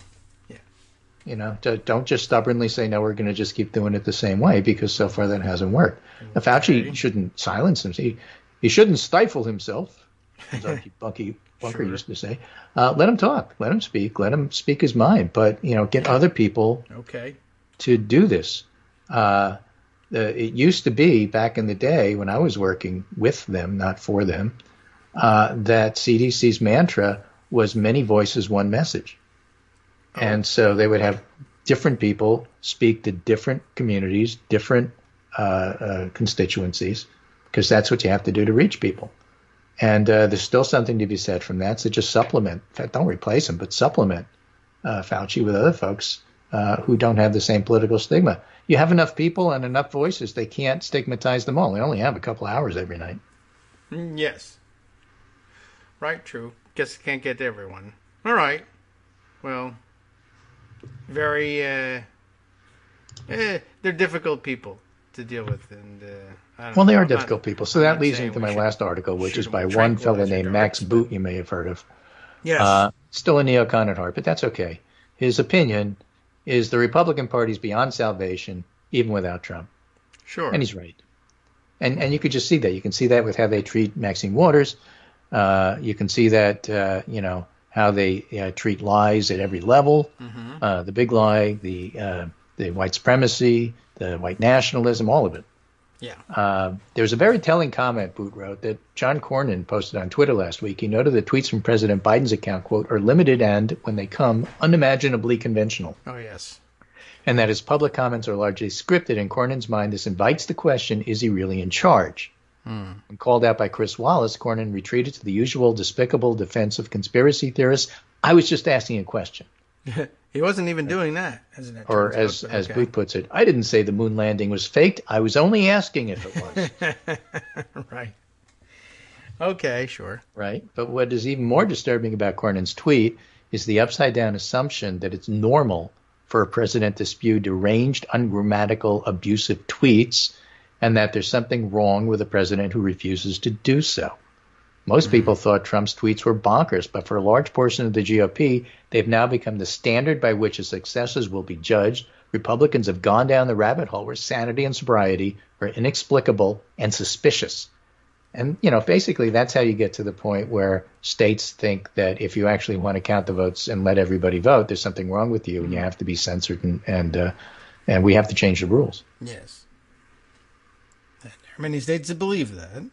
Yeah. Don't just stubbornly say, no, we're going to just keep doing it the same way, because so far that hasn't worked. Now, Fauci shouldn't silence him. He shouldn't stifle himself, as Bunker used to say. Let him talk. Let him speak. Let him speak his mind. But, get other people to do this. It used to be back in the day when I was working with them, not for them, that CDC's mantra was many voices, one message. And so they would have different people speak to different communities, different constituencies, because that's what you have to do to reach people. And there's still something to be said from that. So just supplement, in fact, don't replace him, but supplement Fauci with other folks who don't have the same political stigma. You have enough people and enough voices, they can't stigmatize them all. They only have a couple hours every night. Yes. Right, true. Guess can't get to everyone. All right. Well, very, they're difficult people to deal with. And they are difficult people. So that leads me to my last article, which is by one fellow named Max Boot, you may have heard of. Yes. Still a neocon at heart, but that's okay. His opinion is the Republican Party's beyond salvation, even without Trump. Sure. And he's right. And you could just see that. You can see that with how they treat Maxine Waters. You can see that, how they treat lies at every level. Mm-hmm. The big lie, the white supremacy, the white nationalism, all of it. Yeah. There's a very telling comment, Boot wrote, that John Cornyn posted on Twitter last week. He noted that tweets from President Biden's account, quote, are limited and, when they come, unimaginably conventional. Oh, yes. And that his public comments are largely scripted. In Cornyn's mind, this invites the question, is he really in charge? When called out by Chris Wallace, Cornyn retreated to the usual despicable defense of conspiracy theorists. I was just asking a question. He wasn't even doing that, isn't it? Or as Boot puts it, I didn't say the moon landing was faked. I was only asking if it was. Right. Okay, sure. Right. But what is even more disturbing about Cornyn's tweet is the upside-down assumption that it's normal for a president to spew deranged, ungrammatical, abusive tweets, and that there's something wrong with a president who refuses to do so. Most people thought Trump's tweets were bonkers, but for a large portion of the GOP, they've now become the standard by which his successors will be judged. Republicans have gone down the rabbit hole where sanity and sobriety are inexplicable and suspicious. And, basically that's how you get to the point where states think that if you actually want to count the votes and let everybody vote, there's something wrong with you and you have to be censored and we have to change the rules. Yes. There are many states that believe that.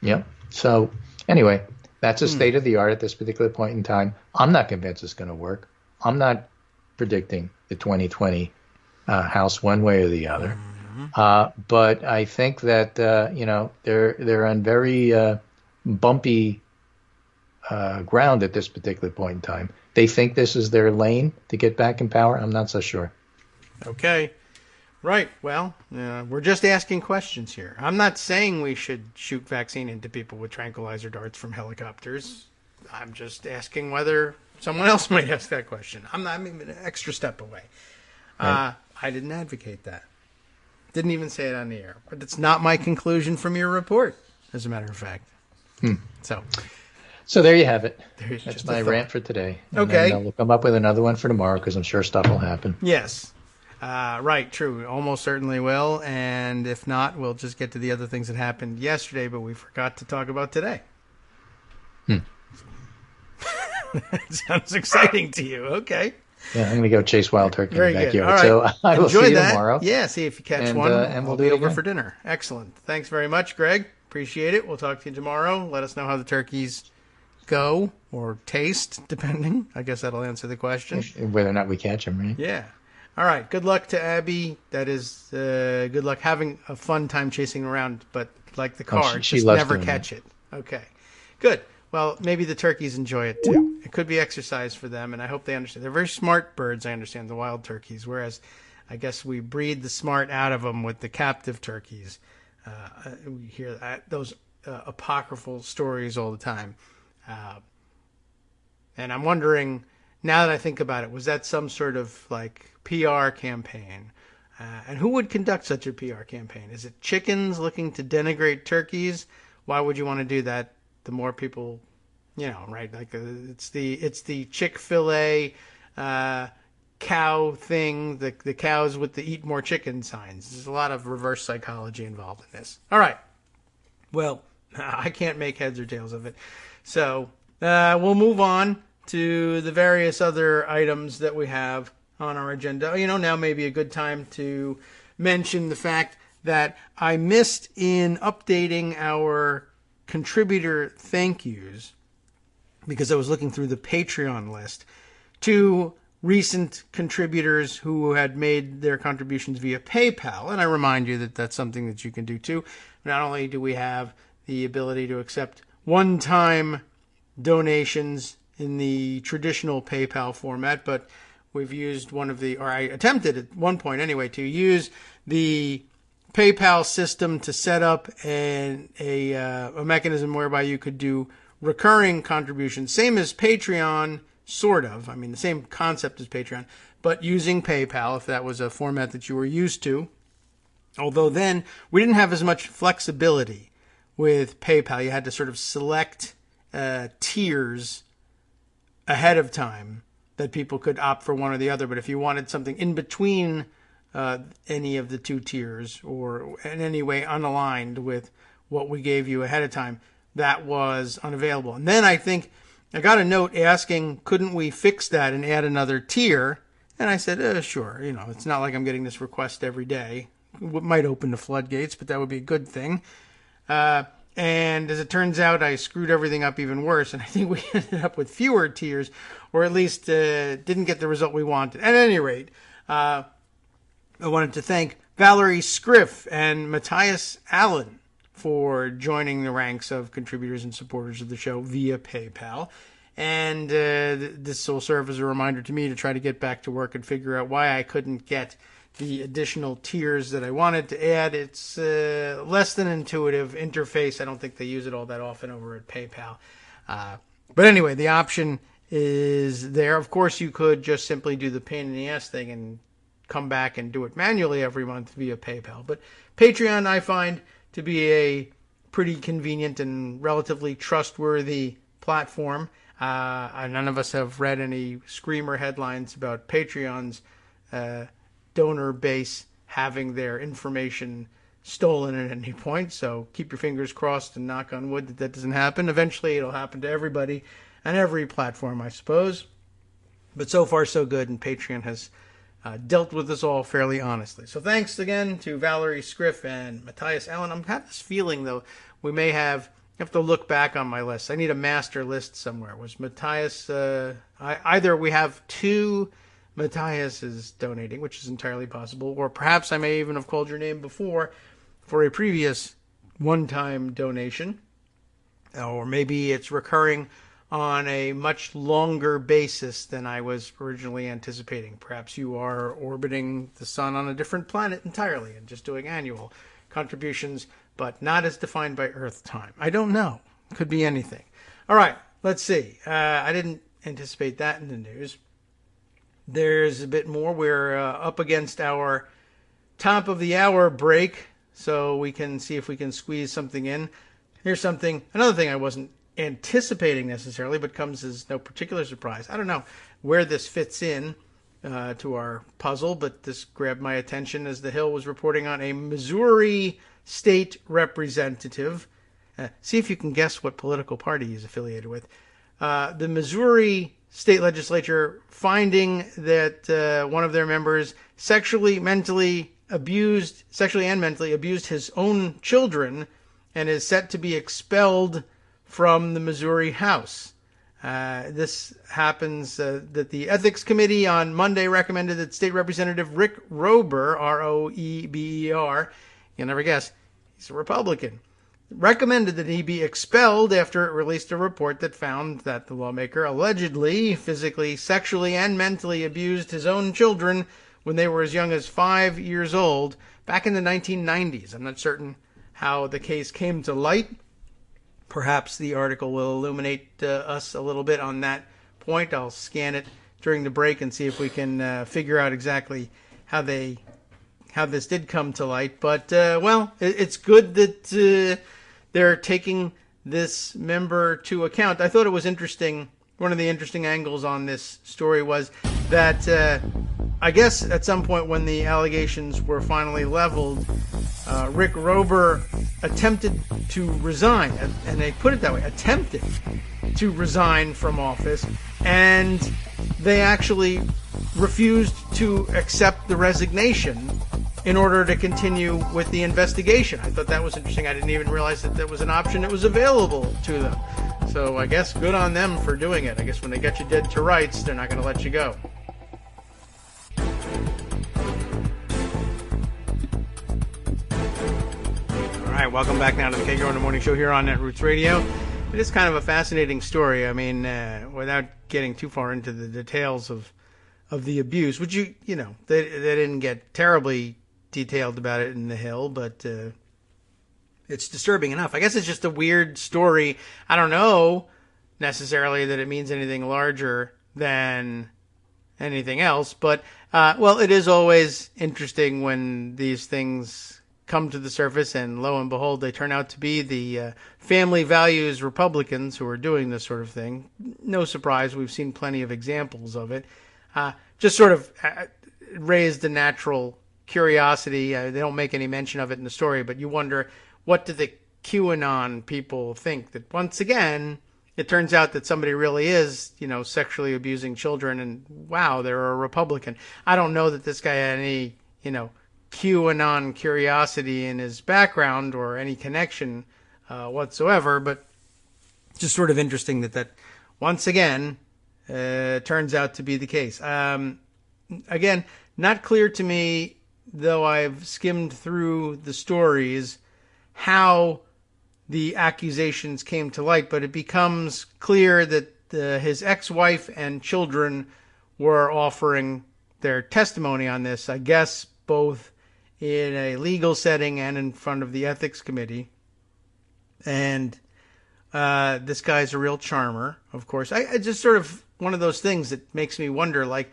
Yep. So anyway, that's a state of the art at this particular point in time. I'm not convinced it's going to work. I'm not predicting the 2020 House one way or the other. But I think that, they're on very bumpy ground at this particular point in time. They think this is their lane to get back in power. I'm not so sure. Okay. Right. Well, we're just asking questions here. I'm not saying we should shoot vaccine into people with tranquilizer darts from helicopters. I'm just asking whether someone else might ask that question. I'm even an extra step away. Right. I didn't advocate that. Didn't even say it on the air. But it's not my conclusion from your report, as a matter of fact. So there you have it. There's That's just my a thought. rant for today. And Okay. then we'll come up with another one for tomorrow because I'm sure stuff will happen. Yes. Right, true. Almost certainly will. And if not, we'll just get to the other things that happened yesterday, but we forgot to talk about today. That sounds exciting to you. Okay. Yeah, I'm going to go chase wild turkey Very in the good. backyard. All right. So I will Enjoy see you that. tomorrow. Yeah, see if you catch And, one. and we'll I'll do be it over again. for dinner. Excellent. Thanks very much, Greg. Appreciate it. We'll talk to you tomorrow. Let us know how the turkeys go or taste, depending. I guess that'll answer the question. Whether or not we catch them, right? Yeah. All right. Good luck to Abby. That is good luck having a fun time chasing around, but like the car, she just loves never doing catch it. Okay. Good. Well, maybe the turkeys enjoy it too. It could be exercise for them, and I hope they understand. They're very smart birds, I understand, the wild turkeys, whereas I guess we breed the smart out of them with the captive turkeys. We hear those apocryphal stories all the time. And I'm wondering, now that I think about it, was that some sort of like PR campaign? And who would conduct such a PR campaign? Is it chickens looking to denigrate turkeys? Why would you want to do that? The more people, right? Like it's the Chick-fil-A cow thing, the cows with the eat more chicken signs. There's a lot of reverse psychology involved in this. All right. Well, I can't make heads or tails of it. So we'll move on to the various other items that we have on our agenda. Now may be a good time to mention the fact that I missed in updating our contributor thank yous because I was looking through the Patreon list to recent contributors who had made their contributions via PayPal. And I remind you that that's something that you can do too. Not only do we have the ability to accept one-time donations in the traditional PayPal format, but we've used I attempted at one point anyway, to use the PayPal system to set up a mechanism whereby you could do recurring contributions, same as Patreon, sort of. I mean, the same concept as Patreon, but using PayPal, if that was a format that you were used to. Although then we didn't have as much flexibility with PayPal. You had to sort of select tiers ahead of time that people could opt for one or the other. But if you wanted something in between any of the two tiers or in any way unaligned with what we gave you ahead of time, that was unavailable. And then I think I got a note asking, couldn't we fix that and add another tier? And I said, sure. It's not like I'm getting this request every day. It might open the floodgates, but that would be a good thing. And as it turns out, I screwed everything up even worse. And I think we ended up with fewer tiers, or at least didn't get the result we wanted. At any rate, I wanted to thank Valerie Scriff and Matthias Allen for joining the ranks of contributors and supporters of the show via PayPal. And this will serve as a reminder to me to try to get back to work and figure out why I couldn't get the additional tiers that I wanted to add. It's less than intuitive interface. I don't think they use it all that often over at PayPal. But anyway, the option is there. Of course, you could just simply do the pain in the ass thing and come back and do it manually every month via PayPal. But Patreon, I find to be a pretty convenient and relatively trustworthy platform. None of us have read any screamer headlines about Patreon's donor base having their information stolen at any point. So keep your fingers crossed and knock on wood that doesn't happen. Eventually it'll happen to everybody on every platform, I suppose. But so far so good, and Patreon has dealt with us all fairly honestly. So thanks again to Valerie Scriff and Matthias Allen. I'm having this feeling, though, we may have to look back on my list. I need a master list somewhere. Was Matthias, either we have two Matthiases donating, which is entirely possible, or perhaps I may even have called your name before for a previous one-time donation, or maybe it's recurring on a much longer basis than I was originally anticipating. Perhaps you are orbiting the sun on a different planet entirely and just doing annual contributions, but not as defined by Earth time. I don't know. Could be anything. All right. let's see. I didn't anticipate that in the news. There's a bit more. We're up against our top of the hour break, so we can see if we can squeeze something in. Here's another thing I wasn't anticipating necessarily, but comes as no particular surprise. I don't know where this fits in to our puzzle, but this grabbed my attention as The Hill was reporting on a Missouri state representative. See if you can guess what political party he's affiliated with. The Missouri state legislature finding that one of their members sexually and mentally abused his own children and is set to be expelled from the Missouri House. This happens that the Ethics Committee on Monday recommended that State Representative Rick Roeber, R-O-E-B-E-R, you'll never guess, he's a Republican, recommended that he be expelled after it released a report that found that the lawmaker allegedly physically, sexually, and mentally abused his own children when they were as young as 5 years old back in the 1990s. I'm not certain how the case came to light. Perhaps the article will illuminate us a little bit on that point. I'll scan it during the break and see if we can figure out exactly how this did come to light. But, it's good that they're taking this member to account. I thought it was interesting. One of the interesting angles on this story was that I guess at some point when the allegations were finally leveled, Rick Roeber attempted to resign, and they put it that way, attempted to resign from office, and they actually refused to accept the resignation in order to continue with the investigation. I thought that was interesting. I didn't even realize that was an option that was available to them. So I guess good on them for doing it. I guess when they get you dead to rights, they're not going to let you go. All right, welcome back now to the Kagro in the Morning Show here on Netroots Radio. It is kind of a fascinating story. I mean, without getting too far into the details of the abuse, which they didn't get terribly detailed about it in The Hill, but it's disturbing enough. I guess it's just a weird story. I don't know necessarily that it means anything larger than anything else, but it is always interesting when these things come to the surface, and lo and behold, they turn out to be the family values Republicans who are doing this sort of thing. No surprise, we've seen plenty of examples of it. Just sort of raised the natural curiosity. They don't make any mention of it in the story, but you wonder, what do the QAnon people think? That once again, it turns out that somebody really is, sexually abusing children, and wow, they're a Republican. I don't know that this guy had any, QAnon curiosity in his background or any connection whatsoever, but just sort of interesting that once again turns out to be the case. Again, not clear to me, though I've skimmed through the stories, how the accusations came to light, but it becomes clear that his ex-wife and children were offering their testimony on this, I guess both in a legal setting and in front of the ethics committee. And this guy's a real charmer, of course. I just sort of one of those things that makes me wonder, like,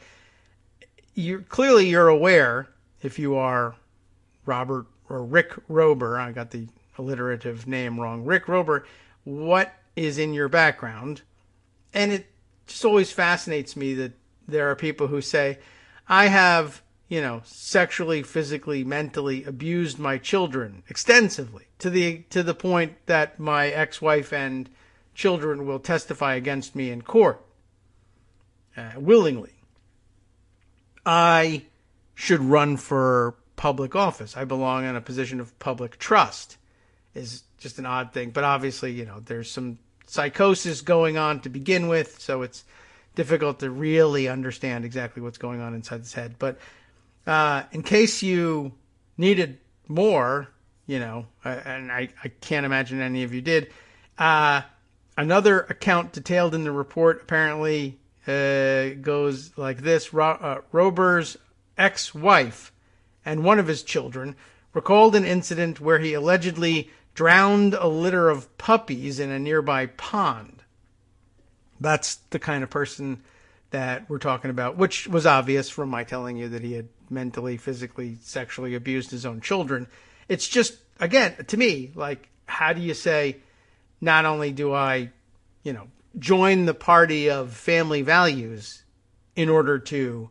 you're aware, if you are Robert or Rick Roeber, I got the alliterative name wrong, Rick Roeber, what is in your background. And it just always fascinates me that there are people who say, I have, sexually, physically, mentally abused my children extensively to the point that my ex-wife and children will testify against me in court willingly. I should run for public office. I belong in a position of public trust. Is just an odd thing, but obviously, there's some psychosis going on to begin with, so it's difficult to really understand exactly what's going on inside his head. But in case you needed more, and I can't imagine any of you did, another account detailed in the report apparently goes like this. Roeber's ex-wife and one of his children recalled an incident where he allegedly drowned a litter of puppies in a nearby pond. That's the kind of person that we're talking about, which was obvious from my telling you that he had mentally, physically, sexually abused his own children. It's just, again, to me, like, how do you say, not only do I, join the party of family values in order to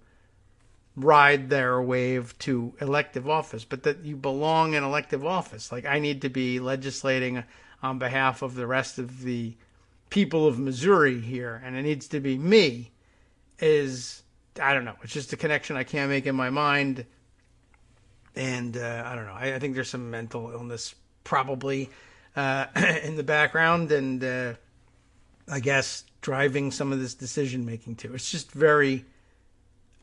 ride their wave to elective office, but that you belong in elective office. Like, I need to be legislating on behalf of the rest of the people of Missouri here, and it needs to be me, I don't know. It's just a connection I can't make in my mind. And I don't know. I think there's some mental illness probably in the background, and I guess driving some of this decision making too. It's just very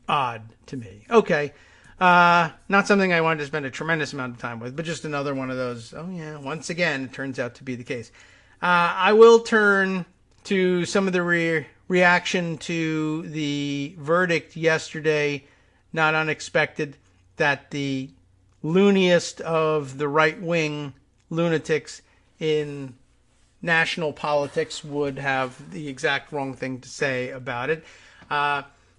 odd to me. Okay. Not something I wanted to spend a tremendous amount of time with, but just another one of those, oh yeah, once again, it turns out to be the case. I will turn to some of the reaction to the verdict yesterday, not unexpected, that the looniest of the right-wing lunatics in national politics would have the exact wrong thing to say about it.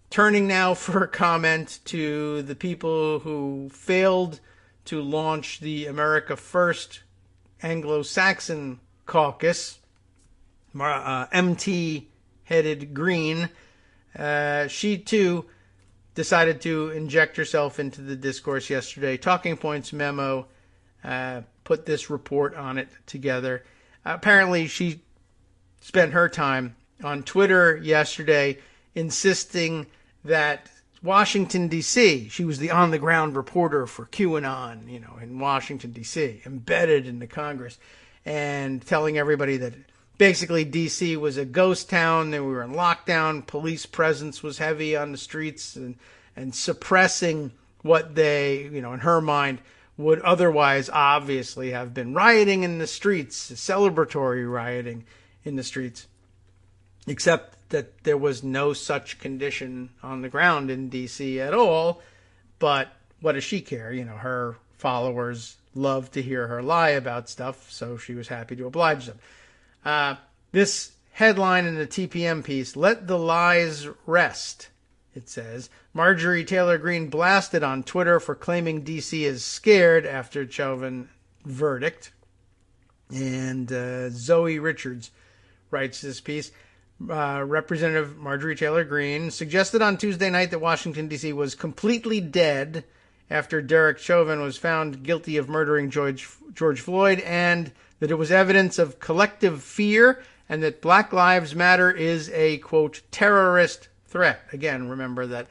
Turning now for a comment to the people who failed to launch the America First Anglo-Saxon caucus, MT-headed Green. She, too, decided to inject herself into the discourse yesterday. Talking Points memo put this report on it together. Apparently, she spent her time on Twitter yesterday insisting that Washington, D.C., she was the on-the-ground reporter for QAnon, in Washington, D.C., embedded in the Congress, and telling everybody that basically D.C. was a ghost town, that we were in lockdown, police presence was heavy on the streets, and suppressing what they, in her mind, would otherwise obviously have been rioting in the streets, celebratory rioting in the streets, except that there was no such condition on the ground in D.C. at all. But what does she care? Her followers love to hear her lie about stuff, so she was happy to oblige them. This headline in the TPM piece, "Let the Lies Rest," it says, Marjorie Taylor Greene blasted on Twitter for claiming D.C. is scared after Chauvin verdict. And Zoe Richards writes this piece. Representative Marjorie Taylor Greene suggested on Tuesday night that Washington, D.C. was completely dead after Derek Chauvin was found guilty of murdering George Floyd, and that it was evidence of collective fear, and that Black Lives Matter is a, quote, terrorist threat. Again, remember that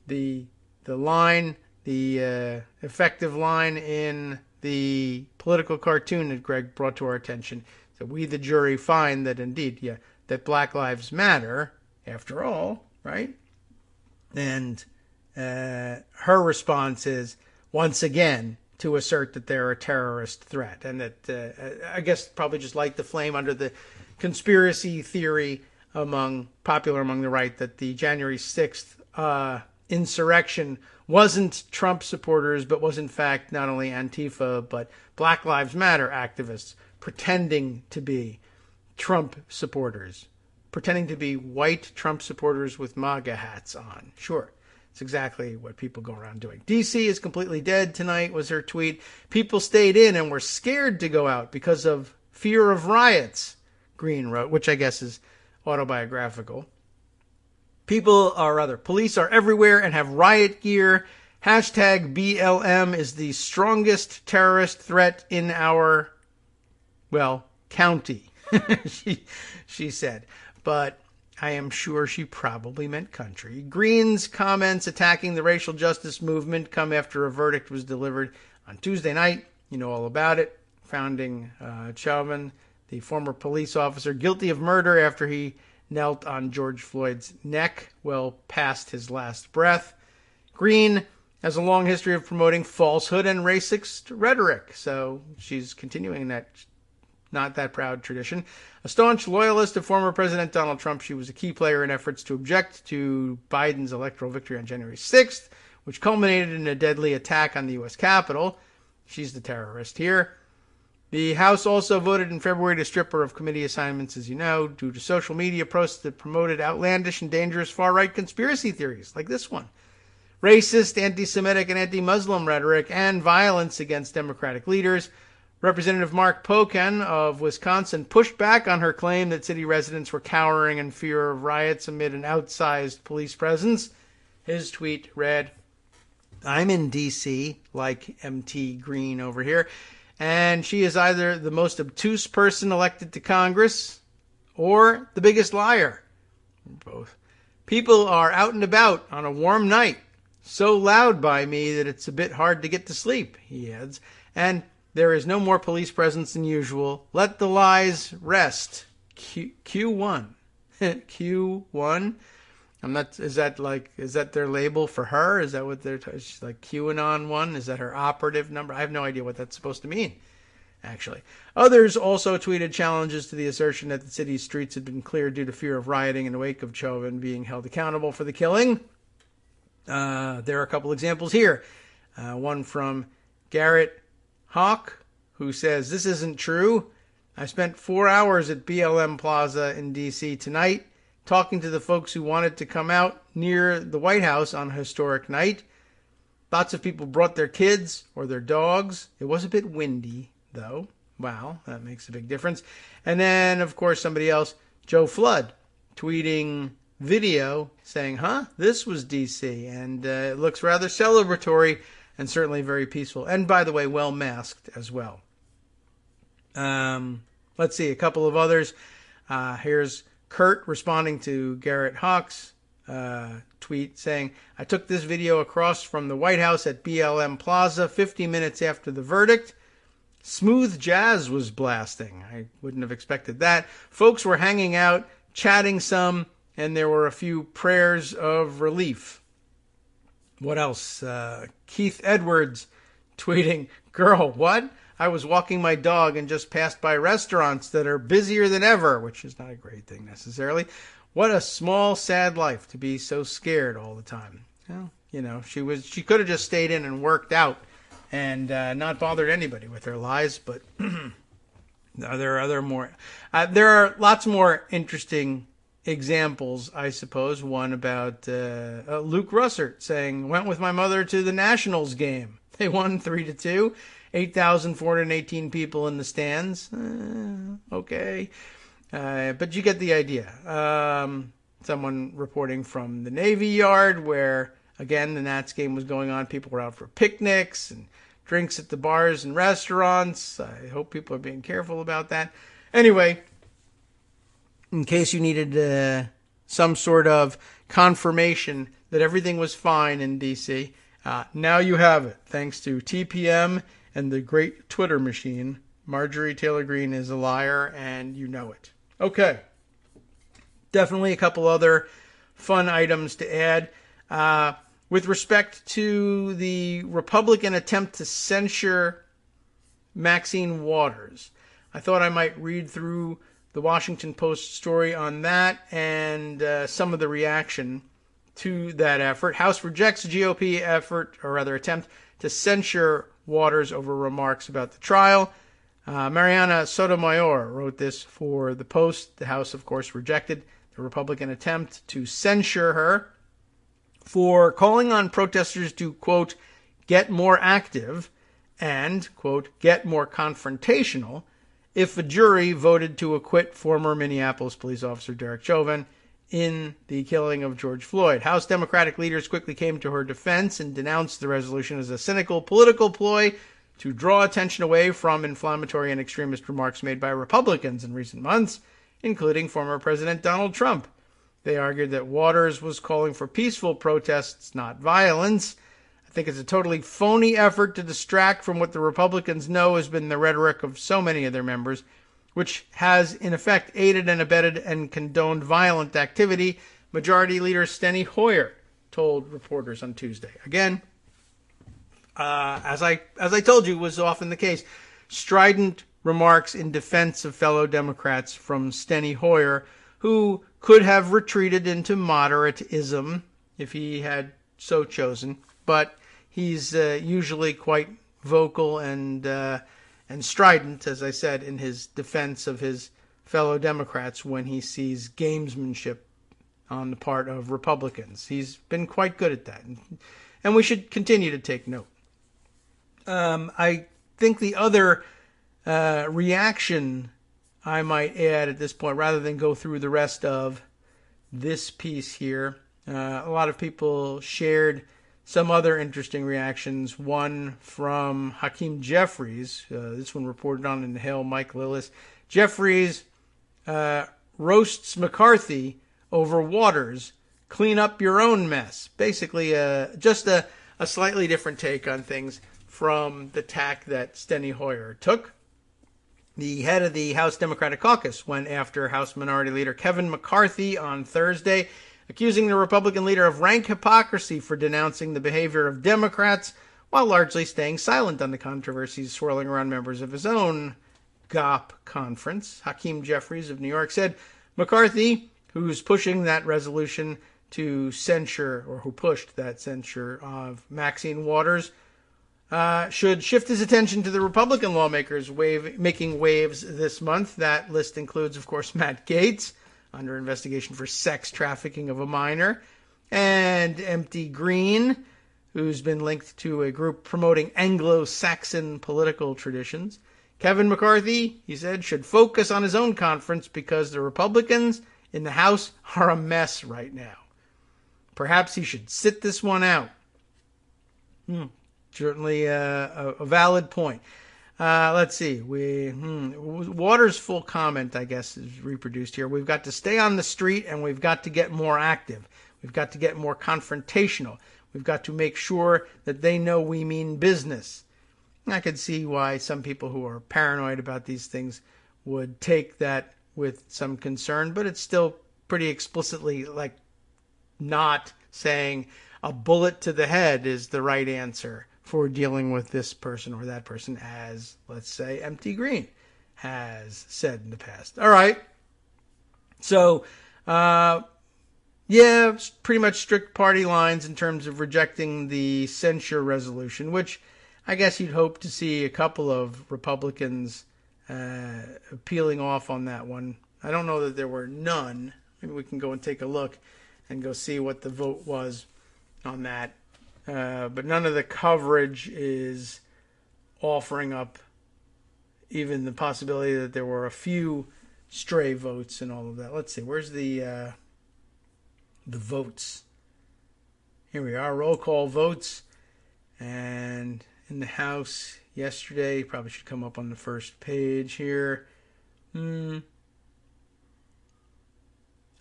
the line, the effective line in the political cartoon that Greg brought to our attention, that we, the jury, find that indeed, that Black Lives Matter, after all, right? And her response is, once again, to assert that they're a terrorist threat. And that, I guess, probably just light the flame under the conspiracy theory popular among the right, that the January 6th insurrection wasn't Trump supporters, but was in fact not only Antifa, but Black Lives Matter activists pretending to be Trump supporters, pretending to be white Trump supporters with MAGA hats on. Sure, it's exactly what people go around doing. DC is completely dead tonight, was her tweet. People stayed in and were scared to go out because of fear of riots, Green wrote, which I guess is autobiographical. Police are everywhere and have riot gear. Hashtag BLM is the strongest terrorist threat in our, county, she said. But I am sure she probably meant country. Green's comments attacking the racial justice movement come after a verdict was delivered on Tuesday night. You know all about it. Founding Chauvin, the former police officer, guilty of murder after he knelt on George Floyd's neck well past his last breath. Green has a long history of promoting falsehood and racist rhetoric, so she's continuing that not that proud tradition. A staunch loyalist of former President Donald Trump, she was a key player in efforts to object to Biden's electoral victory on January 6th, which culminated in a deadly attack on the U.S. Capitol. She's the terrorist here. The House also voted in February to strip her of committee assignments, as you know, due to social media posts that promoted outlandish and dangerous far-right conspiracy theories, like this one. Racist, anti-Semitic, and anti-Muslim rhetoric and violence against Democratic leaders. Representative Mark Pocan of Wisconsin pushed back on her claim that city residents were cowering in fear of riots amid an outsized police presence. His tweet read, "I'm in D.C., like MT Green over here, and she is either the most obtuse person elected to Congress or the biggest liar." Both. "People are out and about on a warm night, so loud by me that it's a bit hard to get to sleep," he adds. "And there is no more police presence than usual. Let the lies rest." Q1. Q1? Is that their label for her? Is that what she's like QAnon 1? Is that her operative number? I have no idea what that's supposed to mean, actually. Others also tweeted challenges to the assertion that the city's streets had been cleared due to fear of rioting in the wake of Chauvin being held accountable for the killing. There are a couple examples here. One from Garrett Hawk, who says, "This isn't true. I spent 4 hours at BLM Plaza in D.C. tonight, talking to the folks who wanted to come out near the White House on a historic night. Lots of people brought their kids or their dogs. It was a bit windy, though." Wow, that makes a big difference. And then, of course, somebody else, Joe Flood, tweeting video saying, this was D.C. And it looks rather celebratory and certainly very peaceful. And by the way, well masked as well. Let's see, a couple of others. Here's Kurt responding to Garrett Hawk's tweet saying, "I took this video across from the White House at BLM Plaza 50 minutes after the verdict. Smooth jazz was blasting. I wouldn't have expected that. Folks were hanging out, chatting some, and there were a few prayers of relief." What else? Keith Edwards tweeting, "Girl, what? I was walking my dog and just passed by restaurants that are busier than ever," which is not a great thing necessarily. "What a small, sad life to be so scared all the time." Well, she could have just stayed in and worked out and not bothered anybody with her lies, but there are lots more interesting examples, I suppose. One about Luke Russert saying, "Went with my mother to the Nationals game. They won 3-2. 8,418 people in the stands." Okay. But you get the idea. Someone reporting from the Navy Yard where, again, the Nats game was going on. People were out for picnics and drinks at the bars and restaurants. I hope people are being careful about that. Anyway, in case you needed some sort of confirmation that everything was fine in D.C., now you have it, thanks to TPM and the great Twitter machine. Marjorie Taylor Greene is a liar, and you know it. Okay. Definitely a couple other fun items to add. With respect to the Republican attempt to censure Maxine Waters, I thought I might read through the Washington Post story on that and some of the reaction to that effort. House rejects GOP attempt to censure Waters over remarks about the trial. Mariana Sotomayor wrote this for the Post. The House, of course, rejected the Republican attempt to censure her for calling on protesters to, quote, "get more active" and, quote, "get more confrontational" if a jury voted to acquit former Minneapolis police officer Derek Chauvin in the killing of George Floyd. House Democratic leaders quickly came to her defense and denounced the resolution as a cynical political ploy to draw attention away from inflammatory and extremist remarks made by Republicans in recent months, including former President Donald Trump. They argued that Waters was calling for peaceful protests, not violence. I think it's a totally phony effort to distract from what the Republicans know has been the rhetoric of so many of their members, which has, in effect, aided and abetted and condoned violent activity, Majority Leader Steny Hoyer told reporters on Tuesday. Again, as I told you was often the case, strident remarks in defense of fellow Democrats from Steny Hoyer, who could have retreated into moderatism if he had so chosen, but he's usually quite vocal and and strident, as I said, in his defense of his fellow Democrats when he sees gamesmanship on the part of Republicans. He's been quite good at that, and we should continue to take note. I think the other reaction I might add at this point, rather than go through the rest of this piece here, a lot of people shared some other interesting reactions. One from Hakeem Jeffries, this one reported on in the Hill, Mike Lillis. Jeffries roasts McCarthy over Waters. Clean up your own mess. Basically, just a slightly different take on things from the tack that Steny Hoyer took. The head of the House Democratic Caucus went after House Minority Leader Kevin McCarthy on Thursday, accusing the Republican leader of rank hypocrisy for denouncing the behavior of Democrats while largely staying silent on the controversies swirling around members of his own GOP conference. Hakeem Jeffries of New York said McCarthy, who's pushing that resolution to censure, or who pushed that censure of Maxine Waters, should shift his attention to the Republican lawmakers making waves this month. That list includes, of course, Matt Gaetz, under investigation for sex trafficking of a minor, and M.T. Green, who's been linked to a group promoting Anglo-Saxon political traditions. Kevin McCarthy, he said, should focus on his own conference because the Republicans in the House are a mess right now. Perhaps he should sit this one out. Certainly a valid point. Let's see. Waters' full comment, I guess, is reproduced here. We've got to stay on the street and we've got to get more active. We've got to get more confrontational. We've got to make sure that they know we mean business. I could see why some people who are paranoid about these things would take that with some concern, but it's still pretty explicitly like not saying a bullet to the head is the right answer for dealing with this person or that person, as, let's say, M.T. Green has said in the past. All right. So, yeah, pretty much strict party lines in terms of rejecting the censure resolution, which I guess you'd hope to see a couple of Republicans peeling off on that one. I don't know that there were none. Maybe we can go and take a look and go see what the vote was on that. But none of the coverage is offering up even the possibility that there were a few stray votes and all of that. Let's see. Where's the votes? Here we are. Roll call votes. And in the House yesterday, probably should come up on the first page here. Oh,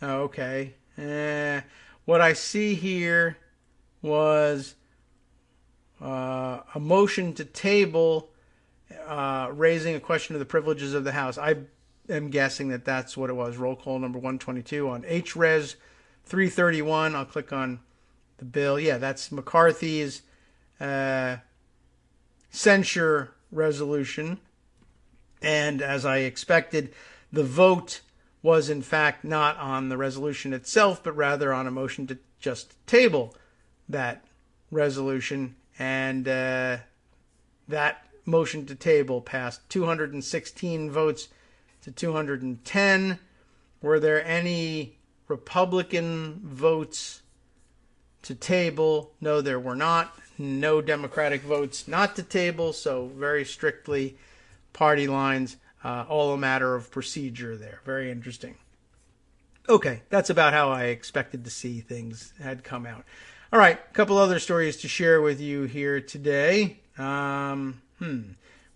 okay. What I see here was a motion to table raising a question of the privileges of the House. I am guessing that that's what it was. Roll call number 122 on HRes 331. I'll click on the bill. Yeah, that's McCarthy's censure resolution. And as I expected, the vote was in fact not on the resolution itself, but rather on a motion to just table that resolution. And that motion to table passed 216 votes to 210. Were there any Republican votes to table? No, there were not. No Democratic votes not to table. So very strictly party lines, all a matter of procedure there. Very interesting. Okay, that's about how I expected to see things had come out. All right, a couple other stories to share with you here today.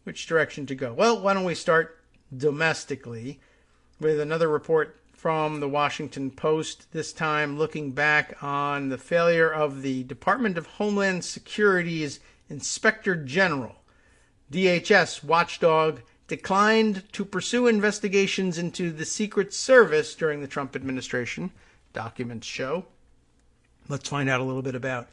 Which direction to go? Well, why don't we start domestically with another report from the Washington Post, this time looking back on the failure of the Department of Homeland Security's Inspector General. DHS watchdog declined to pursue investigations into the Secret Service during the Trump administration, documents show. Let's find out a little bit about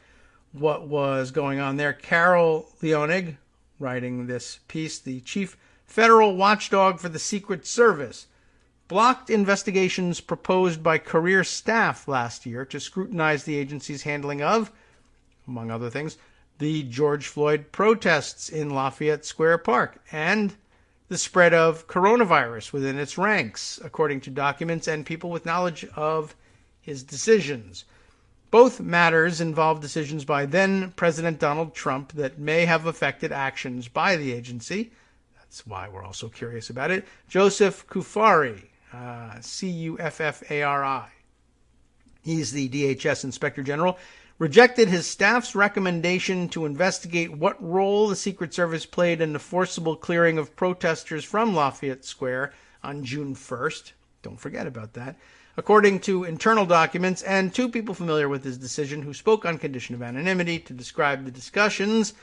what was going on there. Carol Leonig, writing this piece, the chief federal watchdog for the Secret Service, blocked investigations proposed by career staff last year to scrutinize the agency's handling of, among other things, the George Floyd protests in Lafayette Square Park and the spread of coronavirus within its ranks, according to documents and people with knowledge of his decisions. Both matters involve decisions by then President Donald Trump that may have affected actions by the agency. That's why we're also curious about it. Joseph Cuffari, Cuffari. He's the DHS Inspector General, rejected his staff's recommendation to investigate what role the Secret Service played in the forcible clearing of protesters from Lafayette Square on June 1st. Don't forget about that. According to internal documents and two people familiar with his decision who spoke on condition of anonymity to describe the discussions,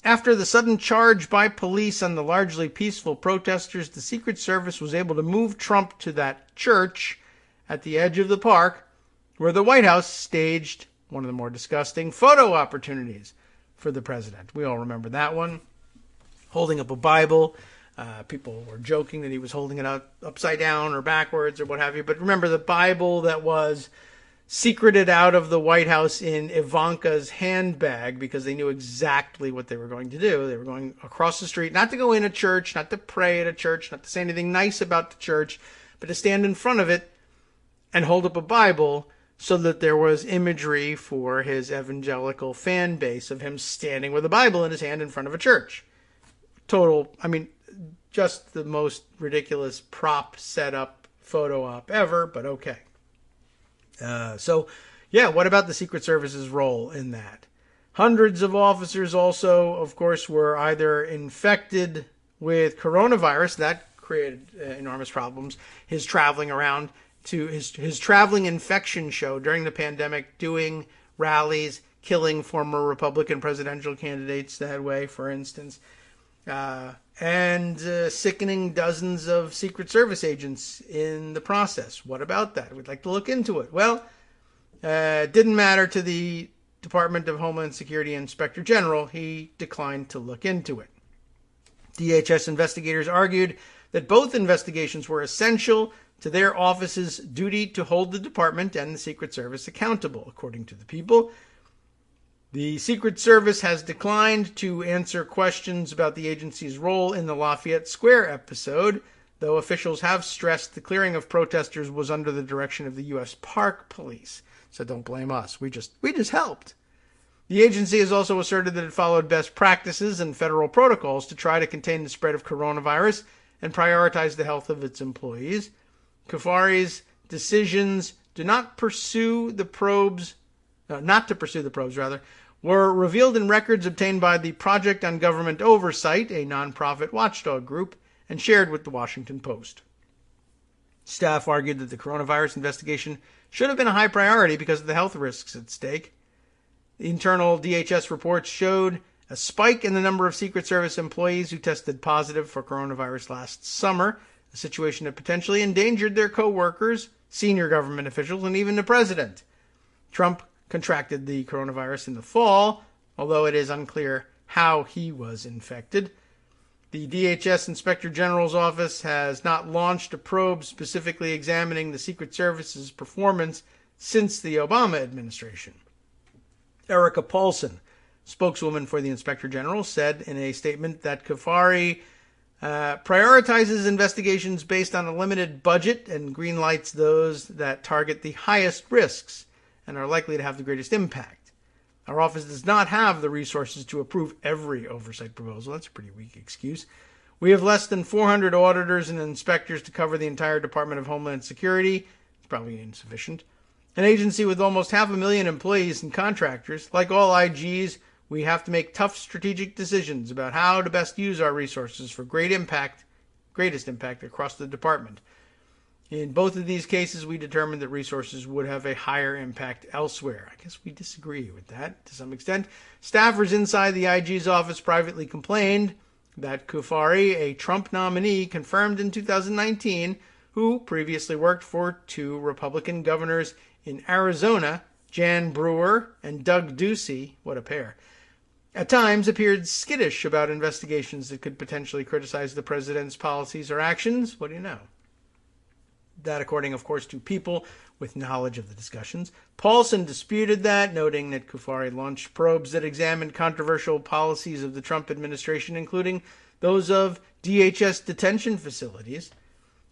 after the sudden charge by police on the largely peaceful protesters, the Secret Service was able to move Trump to that church at the edge of the park where the White House staged one of the more disgusting photo opportunities for the president. We all remember that one. Holding up a Bible. People were joking that he was holding it up upside down or backwards or what have you. But remember the Bible that was secreted out of the White House in Ivanka's handbag because they knew exactly what they were going to do. They were going across the street, not to go in a church, not to pray at a church, not to say anything nice about the church, but to stand in front of it and hold up a Bible so that there was imagery for his evangelical fan base of him standing with a Bible in his hand in front of a church. Just the most ridiculous prop setup photo op ever, but okay. What about the Secret Service's role in that? Hundreds of officers also, of course, were either infected with coronavirus. That created enormous problems. His traveling around to his traveling infection show during the pandemic, doing rallies, killing former Republican presidential candidates that way, for instance, and sickening dozens of Secret Service agents in the process. What about that? We'd like to look into it. Well, it didn't matter to the Department of Homeland Security Inspector General. He declined to look into it. DHS investigators argued that both investigations were essential to their office's duty to hold the department and the Secret Service accountable. According to the people, the Secret Service has declined to answer questions about the agency's role in the Lafayette Square episode, though officials have stressed the clearing of protesters was under the direction of the U.S. Park Police. So don't blame us. We just helped. The agency has also asserted that it followed best practices and federal protocols to try to contain the spread of coronavirus and prioritize the health of its employees. Cuffari's decisions not to pursue the probes, were revealed in records obtained by the Project on Government Oversight, a nonprofit watchdog group, and shared with the Washington Post. Staff argued that the coronavirus investigation should have been a high priority because of the health risks at stake. The internal DHS reports showed a spike in the number of Secret Service employees who tested positive for coronavirus last summer, a situation that potentially endangered their co-workers, senior government officials, and even the president. Trump contracted the coronavirus in the fall, although it is unclear how he was infected. The DHS Inspector General's office has not launched a probe specifically examining the Secret Service's performance since the Obama administration. Erica Paulson, spokeswoman for the Inspector General, said in a statement that Cuffari prioritizes investigations based on a limited budget and greenlights those that target the highest risks and are likely to have the greatest impact. Our office does not have the resources to approve every oversight proposal. That's a pretty weak excuse. We have less than 400 auditors and inspectors to cover the entire Department of Homeland Security. It's probably insufficient. An agency with almost 500,000 employees and contractors. Like all IGs, we have to make tough strategic decisions about how to best use our resources for greatest impact across the department. In both of these cases, we determined that resources would have a higher impact elsewhere. I guess we disagree with that to some extent. Staffers inside the IG's office privately complained that Cuffari, a Trump nominee confirmed in 2019, who previously worked for two Republican governors in Arizona, Jan Brewer and Doug Ducey, what a pair, at times appeared skittish about investigations that could potentially criticize the president's policies or actions. What do you know? That, according, of course, to people with knowledge of the discussions. Paulson disputed that, noting that Cuffari launched probes that examined controversial policies of the Trump administration, including those of DHS detention facilities.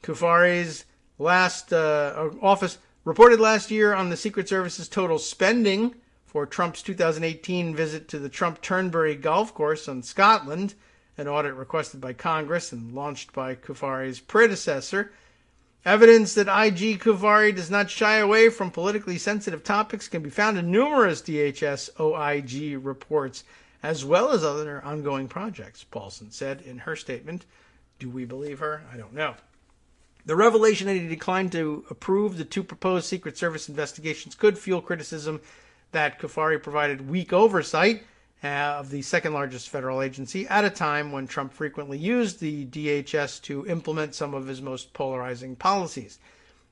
Kufari's last office reported last year on the Secret Service's total spending for Trump's 2018 visit to the Trump Turnberry Golf Course in Scotland, an audit requested by Congress and launched by Kufari's predecessor. Evidence that IG Kufari does not shy away from politically sensitive topics can be found in numerous DHS OIG reports, as well as other ongoing projects, Paulson said in her statement. Do we believe her? I don't know. The revelation that he declined to approve the two proposed Secret Service investigations could fuel criticism that Kufari provided weak oversight of the second largest federal agency at a time when Trump frequently used the DHS to implement some of his most polarizing policies,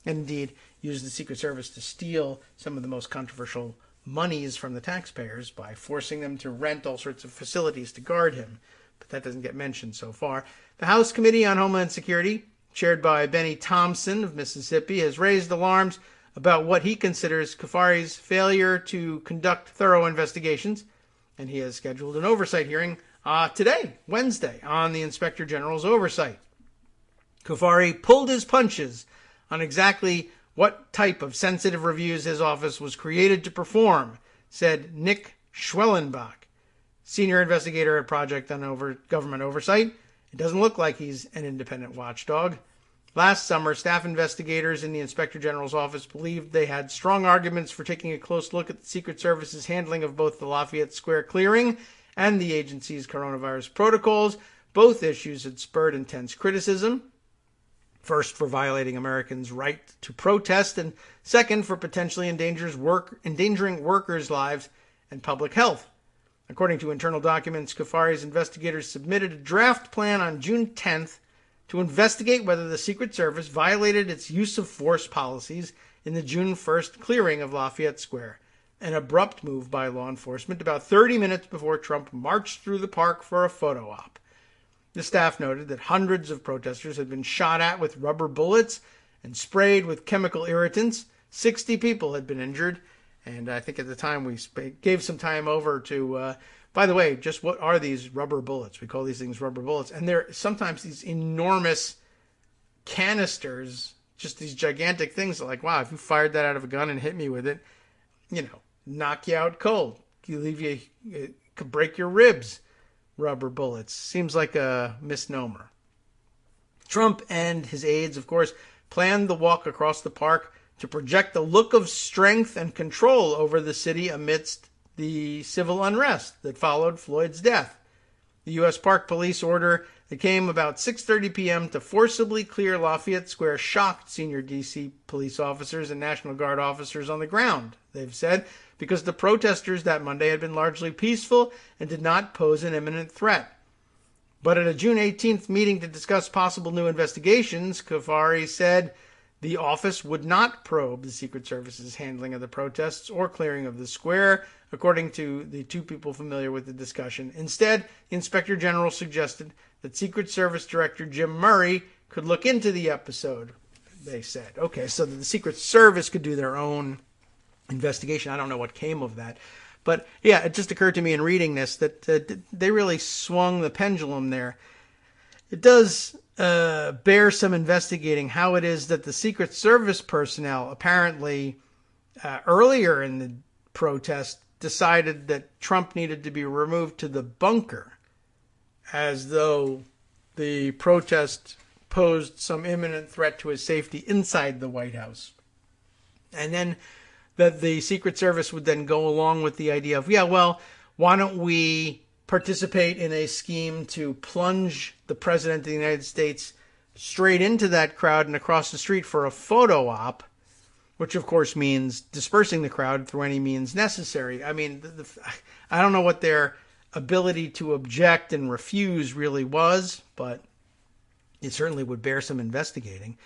and indeed used the Secret Service to steal some of the most controversial monies from the taxpayers by forcing them to rent all sorts of facilities to guard him. But that doesn't get mentioned so far. The House Committee on Homeland Security, chaired by Benny Thompson of Mississippi, has raised alarms about what he considers Kufari's failure to conduct thorough investigations, and he has scheduled an oversight hearing today, Wednesday, on the Inspector General's oversight. Kufari pulled his punches on exactly what type of sensitive reviews his office was created to perform, said Nick Schwellenbach, senior investigator at Project on Government Oversight. It doesn't look like he's an independent watchdog. Last summer, staff investigators in the Inspector General's office believed they had strong arguments for taking a close look at the Secret Service's handling of both the Lafayette Square clearing and the agency's coronavirus protocols. Both issues had spurred intense criticism. First, for violating Americans' right to protest, and second, for potentially endangering workers' lives and public health. According to internal documents, Kufari's investigators submitted a draft plan on June 10th to investigate whether the Secret Service violated its use of force policies in the June 1st clearing of Lafayette Square, an abrupt move by law enforcement about 30 minutes before Trump marched through the park for a photo op. The staff noted that hundreds of protesters had been shot at with rubber bullets and sprayed with chemical irritants. 60 people had been injured, and I think at the time we gave some time over to, by the way, just what are these rubber bullets? We call these things rubber bullets, and they're sometimes these enormous canisters, just these gigantic things. Like, wow, if you fired that out of a gun and hit me with it, knock you out cold. It could break your ribs. Rubber bullets. Seems like a misnomer. Trump and his aides, of course, planned the walk across the park to project a look of strength and control over the city amidst the civil unrest that followed Floyd's death. The U.S. Park Police order that came about 6:30 p.m. to forcibly clear Lafayette Square shocked senior D.C. police officers and National Guard officers on the ground, they've said, because the protesters that Monday had been largely peaceful and did not pose an imminent threat. But at a June 18th meeting to discuss possible new investigations, Kufari said the office would not probe the Secret Service's handling of the protests or clearing of the square, according to the two people familiar with the discussion. Instead, the Inspector General suggested that Secret Service Director Jim Murray could look into the episode, they said. Okay, so the Secret Service could do their own investigation. I don't know what came of that. But yeah, it just occurred to me in reading this that they really swung the pendulum there. It does bear some investigating how it is that the Secret Service personnel apparently earlier in the protest decided that Trump needed to be removed to the bunker, as though the protest posed some imminent threat to his safety inside the White House. And then that the Secret Service would then go along with the idea of, why don't we participate in a scheme to plunge the President of the United States straight into that crowd and across the street for a photo op, which of course means dispersing the crowd through any means necessary. I mean, I don't know what their ability to object and refuse really was, but it certainly would bear some investigating.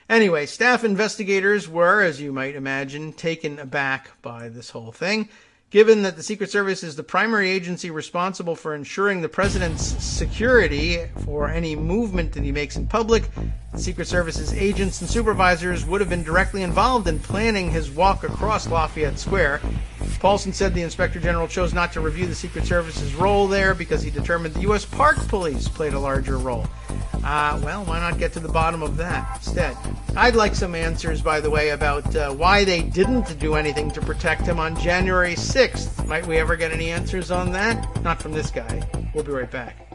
Anyway, staff investigators were, as you might imagine, taken aback by this whole thing. Given that the Secret Service is the primary agency responsible for ensuring the president's security for any movement that he makes in public, the Secret Service's agents and supervisors would have been directly involved in planning his walk across Lafayette Square. Paulson said the Inspector General chose not to review the Secret Service's role there because he determined the U.S. Park Police played a larger role. Well, why not get to the bottom of that instead? I'd like some answers, by the way, about why they didn't do anything to protect him on January 6th. Might we ever get any answers on that? Not from this guy. We'll be right back.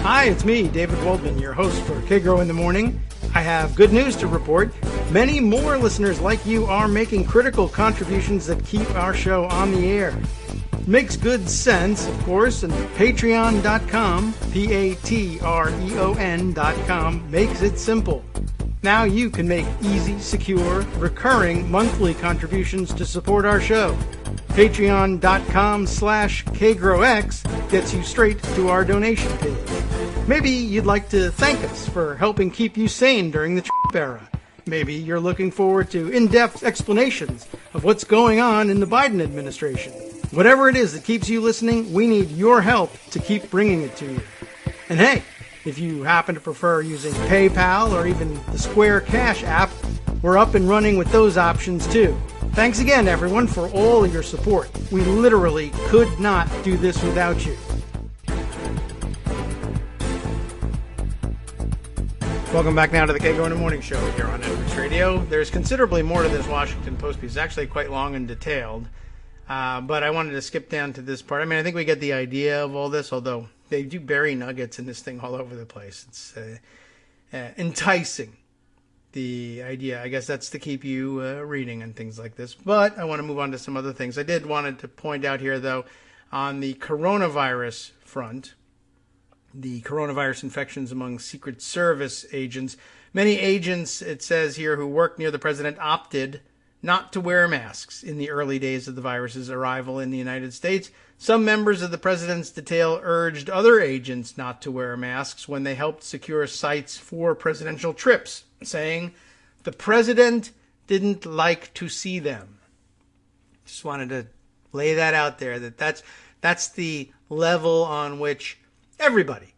Hi, it's me, David Waldman, your host for Kagro in the Morning. I have good news to report. Many more listeners like you are making critical contributions that keep our show on the air. Makes good sense, of course, and patreon.com, Patreon.com, makes it simple. Now you can make easy, secure, recurring monthly contributions to support our show. Patreon.com/KagroX gets you straight to our donation page. Maybe you'd like to thank us for helping keep you sane during the Trump era. Maybe you're looking forward to in-depth explanations of what's going on in the Biden administration. Whatever it is that keeps you listening, we need your help to keep bringing it to you. And hey, if you happen to prefer using PayPal or even the Square Cash app, we're up and running with those options too. Thanks again, everyone, for all of your support. We literally could not do this without you. Welcome back now to the Kagro in the Morning Show here on Netflix Radio. There's considerably more to this Washington Post piece. It's actually quite long and detailed. But I wanted to skip down to this part. I mean, I think we get the idea of all this, although they do bury nuggets in this thing all over the place. It's enticing, the idea. I guess that's to keep you reading and things like this. But I want to move on to some other things. I wanted to point out here, though, on the coronavirus front, the coronavirus infections among Secret Service agents. Many agents, it says here, who work near the president opted not to wear masks in the early days of the virus's arrival in the United States. Some members of the president's detail urged other agents not to wear masks when they helped secure sites for presidential trips, saying the president didn't like to see them. Just wanted to lay that out there, that's the level on which everybody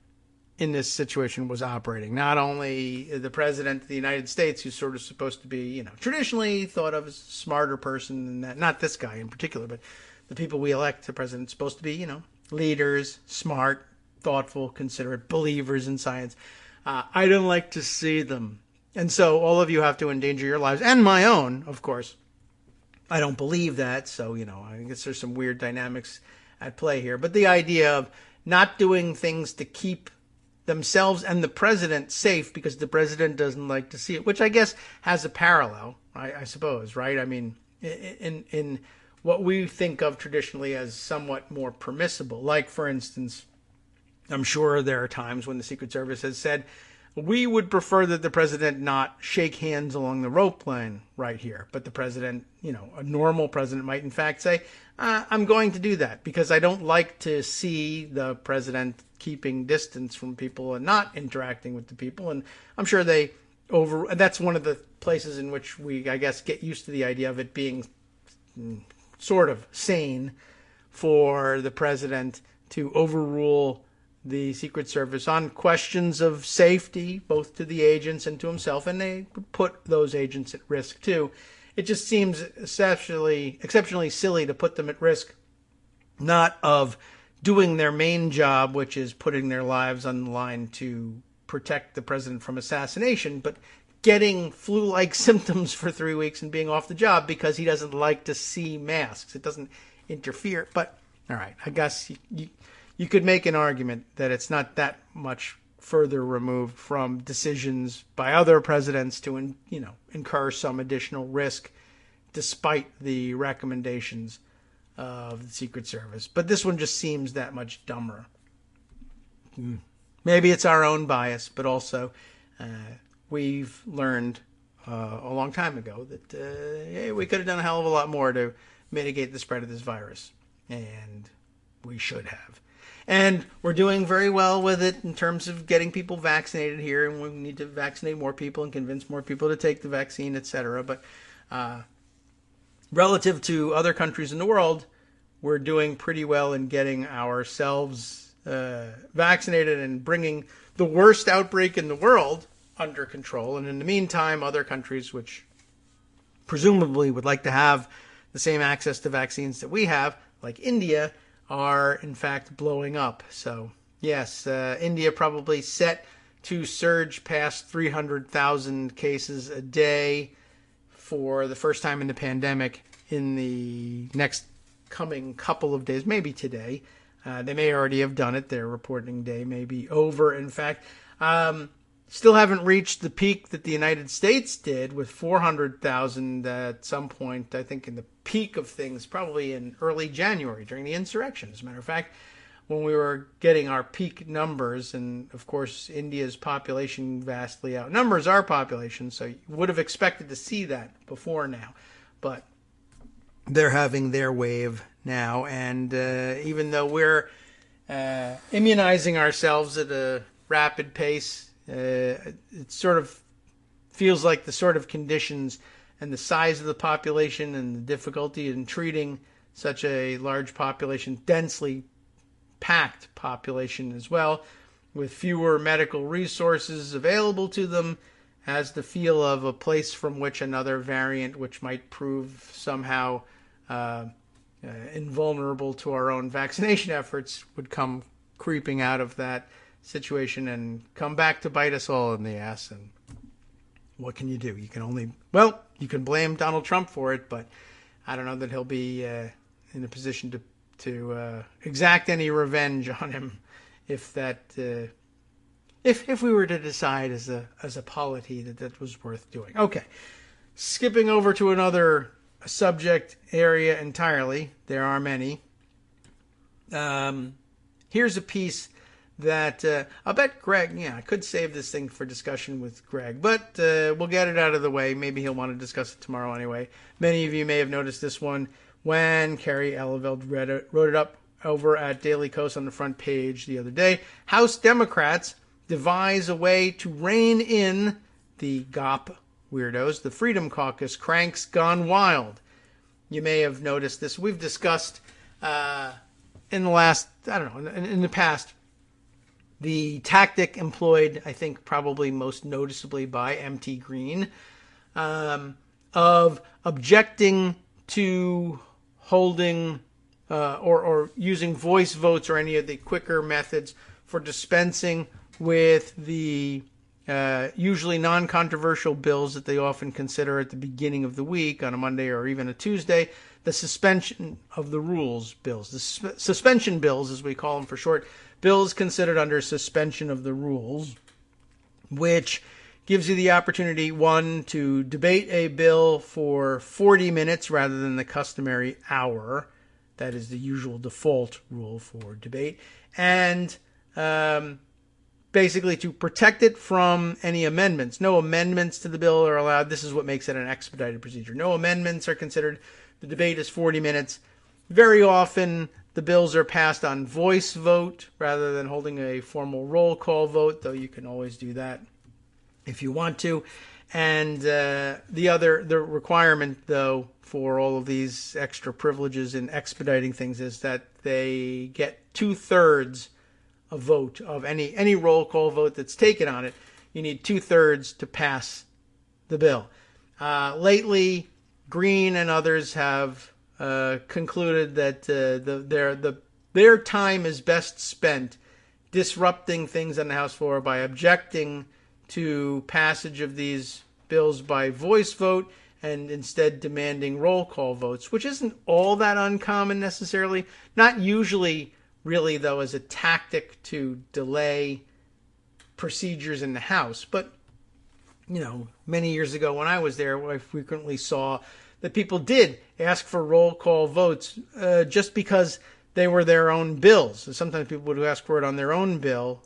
in this situation was operating. Not only the president of the United States, who's sort of supposed to be, traditionally thought of as a smarter person than that. Not this guy in particular, but the people we elect the president supposed to be, leaders, smart, thoughtful, considerate, believers in science. I don't like to see them. And so all of you have to endanger your lives, and my own, of course. I don't believe that, so, I guess there's some weird dynamics at play here. But the idea of not doing things to keep themselves and the president safe because the president doesn't like to see it, which I guess has a parallel, I suppose, right? I mean, in what we think of traditionally as somewhat more permissible, like, for instance, I'm sure there are times when the Secret Service has said, we would prefer that the president not shake hands along the rope line right here. But the president, a normal president might in fact say, I'm going to do that because I don't like to see the president keeping distance from people and not interacting with the people. And I'm sure that's one of the places in which we, I guess, get used to the idea of it being sort of sane for the president to overrule the Secret Service on questions of safety, both to the agents and to himself, and they put those agents at risk too. It just seems exceptionally silly to put them at risk, not of doing their main job, which is putting their lives on the line to protect the president from assassination, but getting flu-like symptoms for 3 weeks and being off the job because he doesn't like to see masks. It doesn't interfere. But, all right, I guess you could make an argument that it's not that much further removed from decisions by other presidents to, incur some additional risk despite the recommendations of the Secret Service. But this one just seems that much dumber. Maybe it's our own bias, but also we've learned a long time ago that we could have done a hell of a lot more to mitigate the spread of this virus. And we should have. And we're doing very well with it in terms of getting people vaccinated here, and we need to vaccinate more people and convince more people to take the vaccine, etc. But relative to other countries in the world, we're doing pretty well in getting ourselves vaccinated and bringing the worst outbreak in the world under control. And in the meantime, other countries which presumably would like to have the same access to vaccines that we have, like India, are in fact blowing up. So yes, India probably set to surge past 300,000 cases a day for the first time in the pandemic in the next coming couple of days, maybe today. They may already have done it. Their reporting day may be over, in fact. Still haven't reached the peak that the United States did with 400,000 at some point, I think in the peak of things, probably in early January during the insurrection. As a matter of fact, when we were getting our peak numbers, and of course India's population vastly outnumbers our population, so you would have expected to see that before now. But they're having their wave now, and even though we're immunizing ourselves at a rapid pace, it sort of feels like the sort of conditions and the size of the population and the difficulty in treating such a large population, densely packed population as well, with fewer medical resources available to them, has the feel of a place from which another variant, which might prove somehow invulnerable to our own vaccination efforts, would come creeping out of that situation and come back to bite us all in the ass. And what can you do? You you can blame Donald Trump for it, but I don't know that he'll be in a position to exact any revenge on him if we were to decide as a polity that was worth doing. Okay, skipping over to another subject area entirely. There are many. Here's a piece that I'll bet Greg, I could save this thing for discussion with Greg, but we'll get it out of the way. Maybe he'll want to discuss it tomorrow anyway. Many of you may have noticed this one when Carrie Eleveld wrote it up over at Daily Kos on the front page the other day. House Democrats devise a way to rein in the GOP weirdos. The Freedom Caucus cranks gone wild. You may have noticed this. We've discussed in the past, the tactic employed, I think probably most noticeably by MT Green, of objecting to holding or using voice votes or any of the quicker methods for dispensing with the usually non-controversial bills that they often consider at the beginning of the week on a Monday or even a Tuesday, the suspension of the rules bills, the suspension bills as we call them for short, bills considered under suspension of the rules, which gives you the opportunity, one, to debate a bill for 40 minutes rather than the customary hour. That is the usual default rule for debate. And basically to protect it from any amendments. No amendments to the bill are allowed. This is what makes it an expedited procedure. No amendments are considered. The debate is 40 minutes. Very often the bills are passed on voice vote rather than holding a formal roll call vote, though you can always do that if you want to. And the requirement, though, for all of these extra privileges in expediting things is that they get 2/3 a vote of any roll call vote that's taken on it. You need 2/3 to pass the bill. Lately, Green and others have concluded that their time is best spent disrupting things on the House floor by objecting to passage of these bills by voice vote and instead demanding roll call votes, which isn't all that uncommon necessarily. Not usually, really, though, as a tactic to delay procedures in the House. But, many years ago when I was there, I frequently saw that people did ask for roll call votes just because they were their own bills. And sometimes people would ask for it on their own bill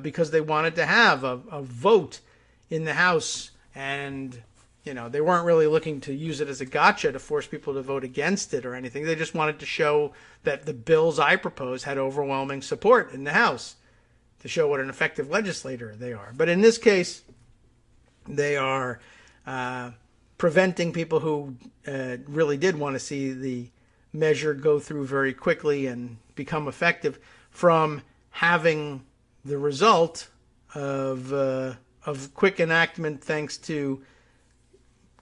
because they wanted to have a vote in the House. And, they weren't really looking to use it as a gotcha to force people to vote against it or anything. They just wanted to show that the bills I proposed had overwhelming support in the House, to show what an effective legislator they are. But in this case, they are preventing people who really did want to see the measure go through very quickly and become effective from having the result of quick enactment thanks to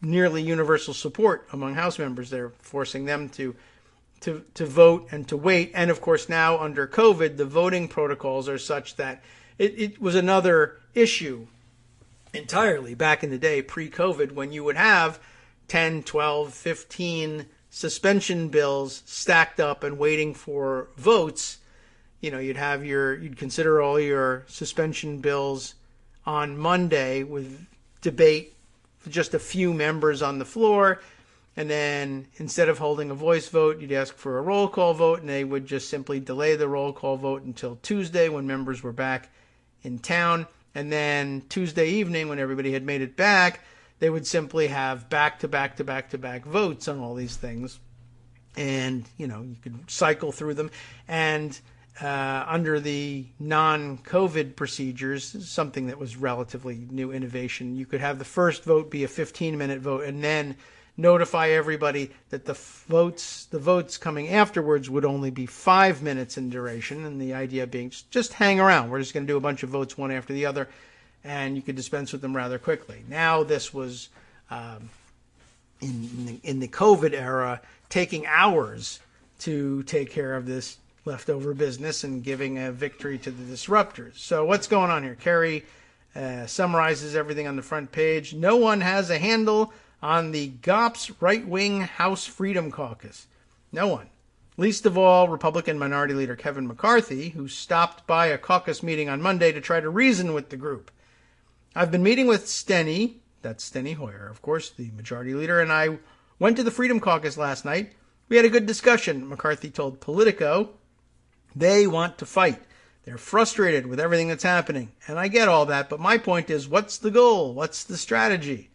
nearly universal support among House members. They're forcing them to vote and to wait. And of course now under COVID, the voting protocols are such that it was another issue entirely back in the day, pre-COVID, when you would have 10, 12, 15 suspension bills stacked up and waiting for votes. You'd consider all your suspension bills on Monday with debate for just a few members on the floor. And then instead of holding a voice vote, you'd ask for a roll call vote, and they would just simply delay the roll call vote until Tuesday when members were back in town. And then Tuesday evening, when everybody had made it back, they would simply have back-to-back-to-back-to-back votes on all these things. And, you could cycle through them. And under the non-COVID procedures, something that was relatively new innovation, you could have the first vote be a 15-minute vote and then notify everybody that the votes coming afterwards would only be 5 minutes in duration, and the idea being just hang around. We're just going to do a bunch of votes one after the other, and you could dispense with them rather quickly. Now this was, in the COVID era, taking hours to take care of this leftover business and giving a victory to the disruptors. So what's going on here? Kerry summarizes everything on the front page. No one has a handle on the GOP's right-wing House Freedom Caucus. No one. Least of all, Republican Minority Leader Kevin McCarthy, who stopped by a caucus meeting on Monday to try to reason with the group. I've been meeting with Steny, that's Steny Hoyer, of course, the Majority Leader, and I went to the Freedom Caucus last night. We had a good discussion, McCarthy told Politico. They want to fight. They're frustrated with everything that's happening. And I get all that, but my point is, what's the goal? What's the strategy?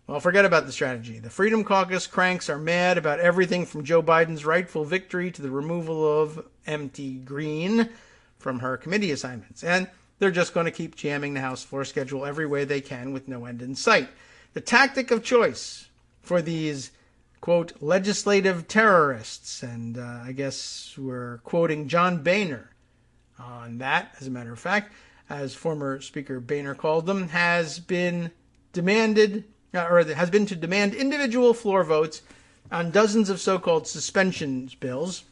Well, forget about the strategy. The Freedom Caucus cranks are mad about everything from Joe Biden's rightful victory to the removal of Mt. Green from her committee assignments. And they're just going to keep jamming the House floor schedule every way they can with no end in sight. The tactic of choice for these, quote, legislative terrorists, and I guess we're quoting John Boehner on that, as a matter of fact, as former Speaker Boehner called them, has been to demand individual floor votes on dozens of so-called suspension bills,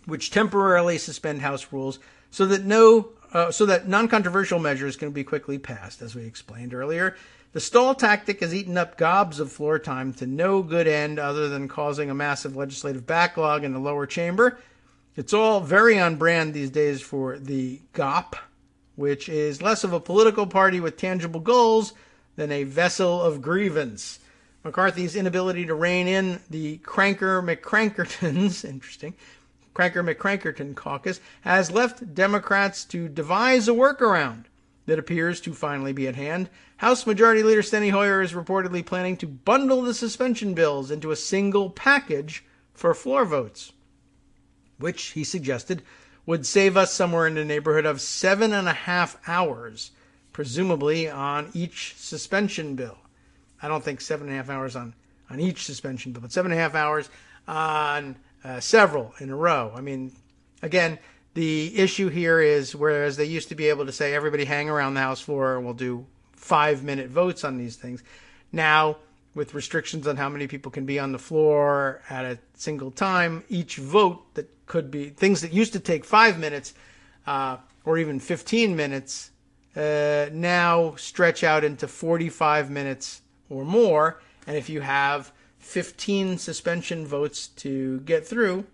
which temporarily suspend House rules so that non-controversial measures can be quickly passed, as we explained earlier. The stall tactic has eaten up gobs of floor time to no good end other than causing a massive legislative backlog in the lower chamber. It's all very on brand these days for the GOP, which is less of a political party with tangible goals than a vessel of grievance. McCarthy's inability to rein in the Cranker-McCrankerton caucus has left Democrats to devise a workaround that appears to finally be at hand. House Majority Leader Steny Hoyer is reportedly planning to bundle the suspension bills into a single package for floor votes, which, he suggested, would save us somewhere in the neighborhood of 7.5 hours, presumably on each suspension bill. I don't think 7.5 hours on each suspension bill, but 7.5 hours on several in a row. I mean, again, the issue here is, whereas they used to be able to say everybody hang around the House floor and we'll do 5-minute votes on these things, now with restrictions on how many people can be on the floor at a single time, each vote that could be things that used to take 5 minutes or even 15 minutes now stretch out into 45 minutes or more. And if you have 15 suspension votes to get through,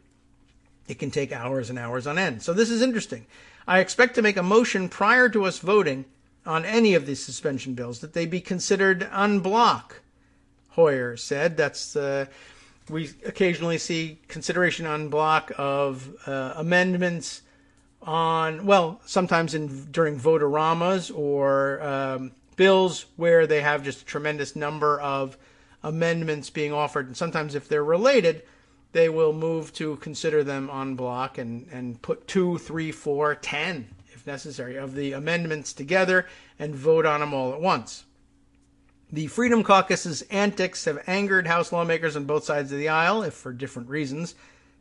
it can take hours and hours on end. So this is interesting. I expect to make a motion prior to us voting on any of these suspension bills that they be considered en bloc, Hoyer said. That's we occasionally see consideration en bloc of amendments on, well, sometimes during votoramas or bills where they have just a tremendous number of amendments being offered. And sometimes if they're related, they will move to consider them en bloc and put 2, 3, 4, 10, if necessary, of the amendments together and vote on them all at once. The Freedom Caucus's antics have angered House lawmakers on both sides of the aisle, if for different reasons.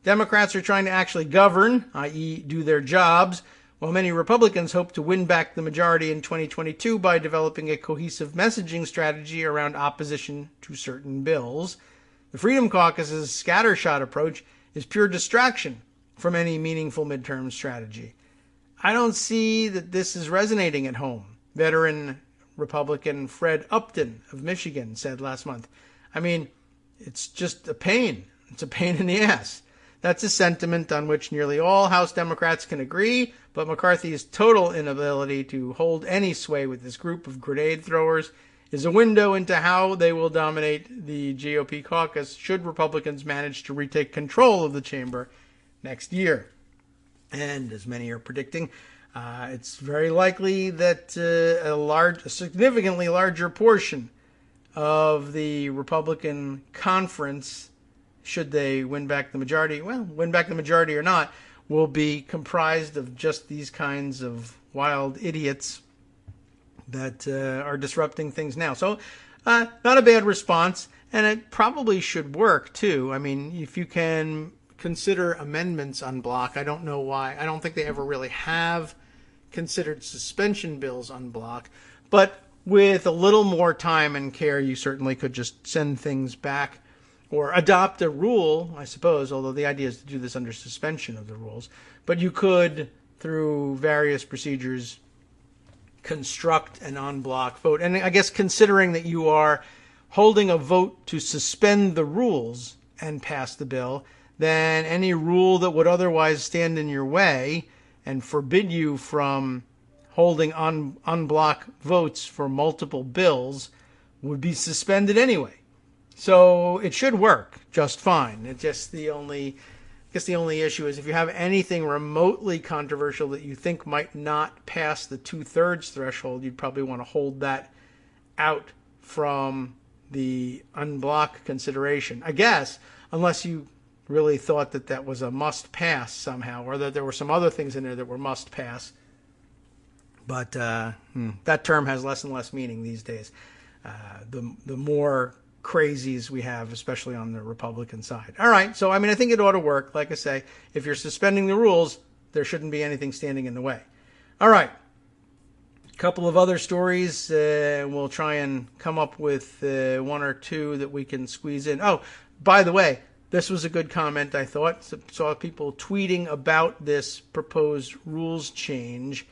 Democrats are trying to actually govern, i.e. do their jobs, while many Republicans hope to win back the majority in 2022 by developing a cohesive messaging strategy around opposition to certain bills. The Freedom Caucus's scattershot approach is pure distraction from any meaningful midterm strategy. I don't see that this is resonating at home. Veteran Republican Fred Upton of Michigan said last month. I mean, it's just a pain. It's a pain in the ass. That's a sentiment on which nearly all House Democrats can agree, but McCarthy's total inability to hold any sway with this group of grenade throwers is a window into how they will dominate the GOP caucus should Republicans manage to retake control of the chamber next year. And as many are predicting, it's very likely that a significantly larger portion of the Republican conference, should they win back the majority, or not, will be comprised of just these kinds of wild idiots that are disrupting things now. So not a bad response, and it probably should work too. I mean, if you can consider amendments on block, I don't know why. I don't think they ever really have considered suspension bills on block, but with a little more time and care, you certainly could just send things back or adopt a rule, I suppose, although the idea is to do this under suspension of the rules. But you could, through various procedures, construct an en-bloc vote. And I guess considering that you are holding a vote to suspend the rules and pass the bill, then any rule that would otherwise stand in your way and forbid you from holding en-bloc votes for multiple bills would be suspended anyway. So it should work just fine. It's just the only issue is if you have anything remotely controversial that you think might not pass the 2/3 threshold, you'd probably want to hold that out from the en-bloc consideration. I guess, unless you really thought that that was a must pass somehow, or that there were some other things in there that were must pass. But that term has less and less meaning these days. The more crazies we have, especially on the Republican side. All right, so I mean, I think it ought to work. Like I say, if you're suspending the rules, there shouldn't be anything standing in the way. All right, a couple of other stories. We'll try and come up with one or two that we can squeeze in. Oh, by the way, this was a good comment, I thought. Saw people tweeting about this proposed rules change.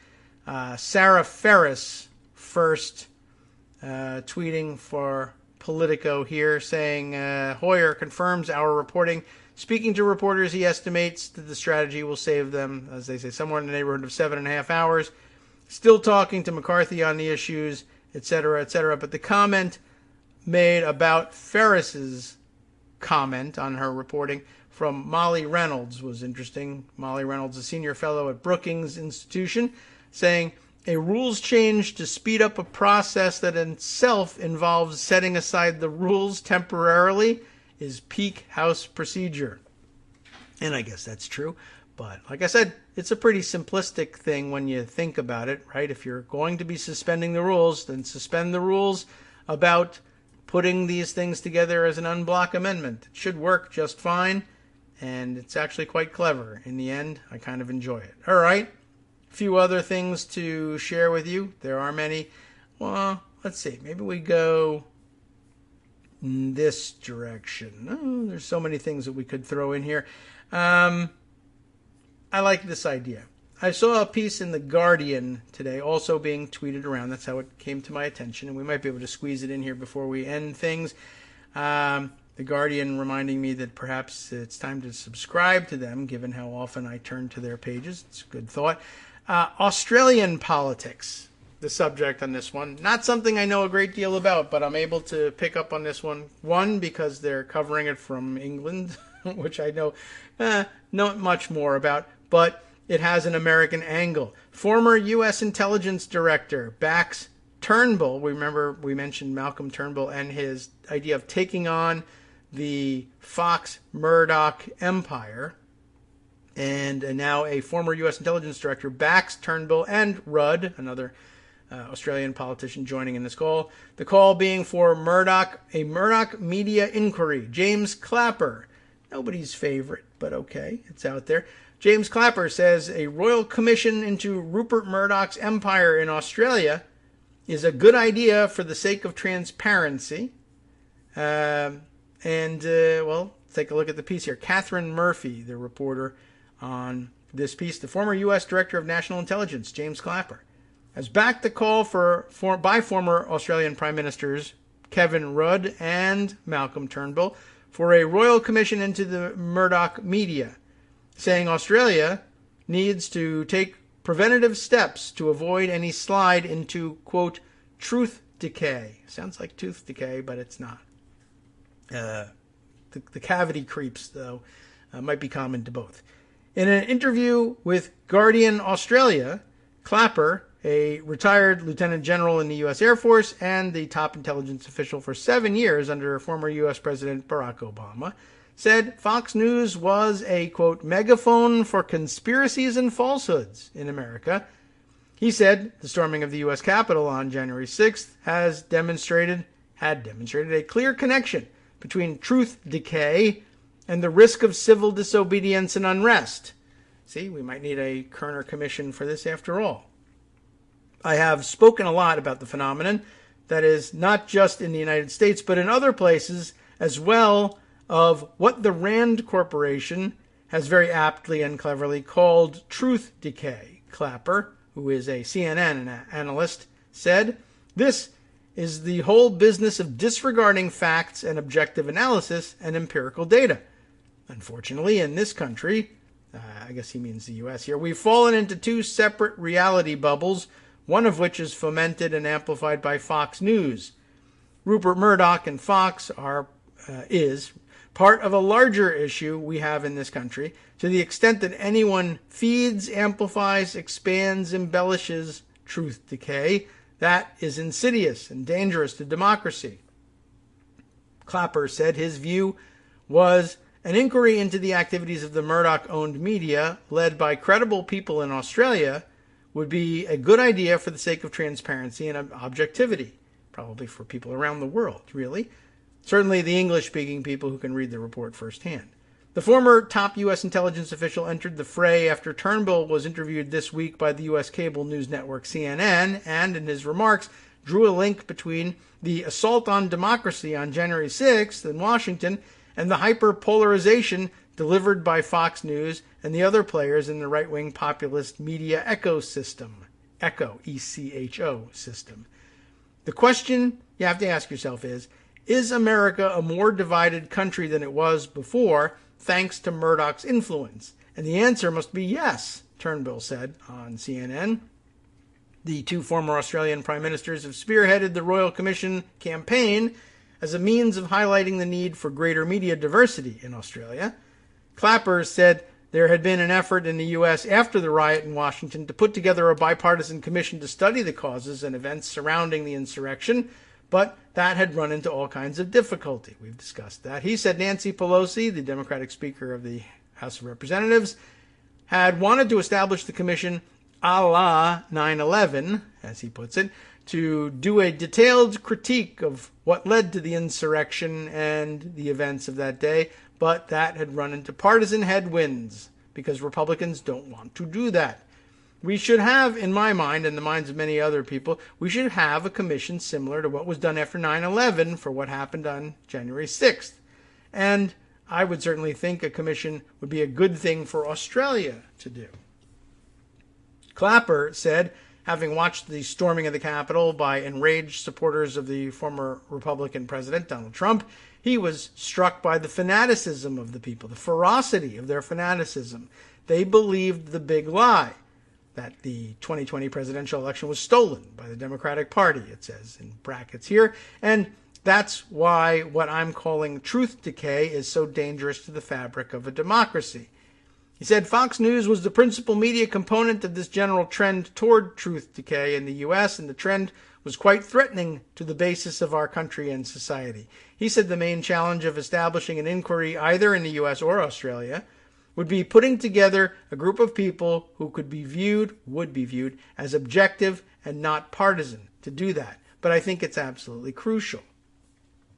Sarah Ferris first tweeting for Politico here, saying Hoyer confirms our reporting. Speaking to reporters, he estimates that the strategy will save them, as they say, somewhere in the neighborhood of 7.5 hours. Still talking to McCarthy on the issues, etc., etc. But the comment made about Ferris's comment on her reporting from Molly Reynolds was interesting. Molly Reynolds, a senior fellow at Brookings Institution, saying, a rules change to speed up a process that in itself involves setting aside the rules temporarily is peak House procedure. And I guess that's true. But like I said, it's a pretty simplistic thing when you think about it, right? If you're going to be suspending the rules, then suspend the rules about putting these things together as an en-bloc amendment. It should work just fine, and it's actually quite clever. In the end, I kind of enjoy it. All right. Few other things to share with you. There are many. Well, let's see. Maybe we go in this direction. Oh, there's so many things that we could throw in here. I like this idea. I saw a piece in The Guardian today also being tweeted around. That's how it came to my attention, and we might be able to squeeze it in here before we end things. The Guardian reminding me that perhaps it's time to subscribe to them, given how often I turn to their pages. It's a good thought. Australian politics, the subject on this one. Not something I know a great deal about, but I'm able to pick up on this one. One, because they're covering it from England, which I know not much more about, but it has an American angle. Former U.S. intelligence director backs Turnbull. Remember, we mentioned Malcolm Turnbull and his idea of taking on the Fox Murdoch empire. And now a former U.S. intelligence director backs Turnbull and Rudd, another Australian politician, joining in this call. The call being for a Murdoch media inquiry. James Clapper, nobody's favorite, but okay, it's out there. James Clapper says a royal commission into Rupert Murdoch's empire in Australia is a good idea for the sake of transparency. Well, take a look at the piece here. Catherine Murphy, the reporter on For this piece, the former U.S. Director of National Intelligence, James Clapper, has backed the call by former Australian Prime Ministers Kevin Rudd and Malcolm Turnbull for a royal commission into the Murdoch media, saying Australia needs to take preventative steps to avoid any slide into, quote, truth decay. Sounds like tooth decay, but it's not. The cavity creeps, though, might be common to both. In an interview with Guardian Australia, Clapper, a retired lieutenant general in the U.S. Air Force and the top intelligence official for 7 years under former U.S. President Barack Obama, said Fox News was a, quote, megaphone for conspiracies and falsehoods in America. He said the storming of the U.S. Capitol on January 6th had demonstrated a clear connection between truth decay and the risk of civil disobedience and unrest. See, we might need a Kerner Commission for this after all. I have spoken a lot about the phenomenon that is not just in the United States, but in other places as well, of what the Rand Corporation has very aptly and cleverly called truth decay. Clapper, who is a CNN analyst, said, "This is the whole business of disregarding facts and objective analysis and empirical data. Unfortunately, in this country," I guess he means the U.S. here, "we've fallen into two separate reality bubbles, one of which is fomented and amplified by Fox News. Rupert Murdoch and Fox is part of a larger issue we have in this country, to the extent that anyone feeds, amplifies, expands, embellishes truth decay. That is insidious and dangerous to democracy." Clapper said his view was an inquiry into the activities of the Murdoch-owned media, led by credible people in Australia, would be a good idea for the sake of transparency and objectivity. Probably for people around the world, really. Certainly the English-speaking people who can read the report firsthand. The former top U.S. intelligence official entered the fray after Turnbull was interviewed this week by the U.S. cable news network CNN, and in his remarks drew a link between the assault on democracy on January 6th in Washington and the hyper-polarization delivered by Fox News and the other players in the right-wing populist media ecosystem. Echo, E-C-H-O system. The question you have to ask yourself is America a more divided country than it was before, thanks to Murdoch's influence? And the answer must be yes, Turnbull said on CNN. The two former Australian prime ministers have spearheaded the Royal Commission campaign as a means of highlighting the need for greater media diversity in Australia. Clapper said there had been an effort in the U.S. after the riot in Washington to put together a bipartisan commission to study the causes and events surrounding the insurrection, but that had run into all kinds of difficulty. We've discussed that. He said Nancy Pelosi, the Democratic Speaker of the House of Representatives, had wanted to establish the commission a la 9/11, as he puts it, to do a detailed critique of what led to the insurrection and the events of that day, but that had run into partisan headwinds because Republicans don't want to do that. We should have, in my mind and the minds of many other people, we should have a commission similar to what was done after 9/11 for what happened on January 6th. And I would certainly think a commission would be a good thing for Australia to do. Clapper said, having watched the storming of the Capitol by enraged supporters of the former Republican president, Donald Trump, he was struck by the fanaticism of the people, the ferocity of their fanaticism. They believed the big lie, that the 2020 presidential election was stolen by the Democratic Party, it says in brackets here, and that's why what I'm calling truth decay is so dangerous to the fabric of a democracy. He said Fox News was the principal media component of this general trend toward truth decay in the U.S., and the trend was quite threatening to the basis of our country and society. He said the main challenge of establishing an inquiry either in the U.S. or Australia would be putting together a group of people who would be viewed as objective and not partisan to do that. But I think it's absolutely crucial.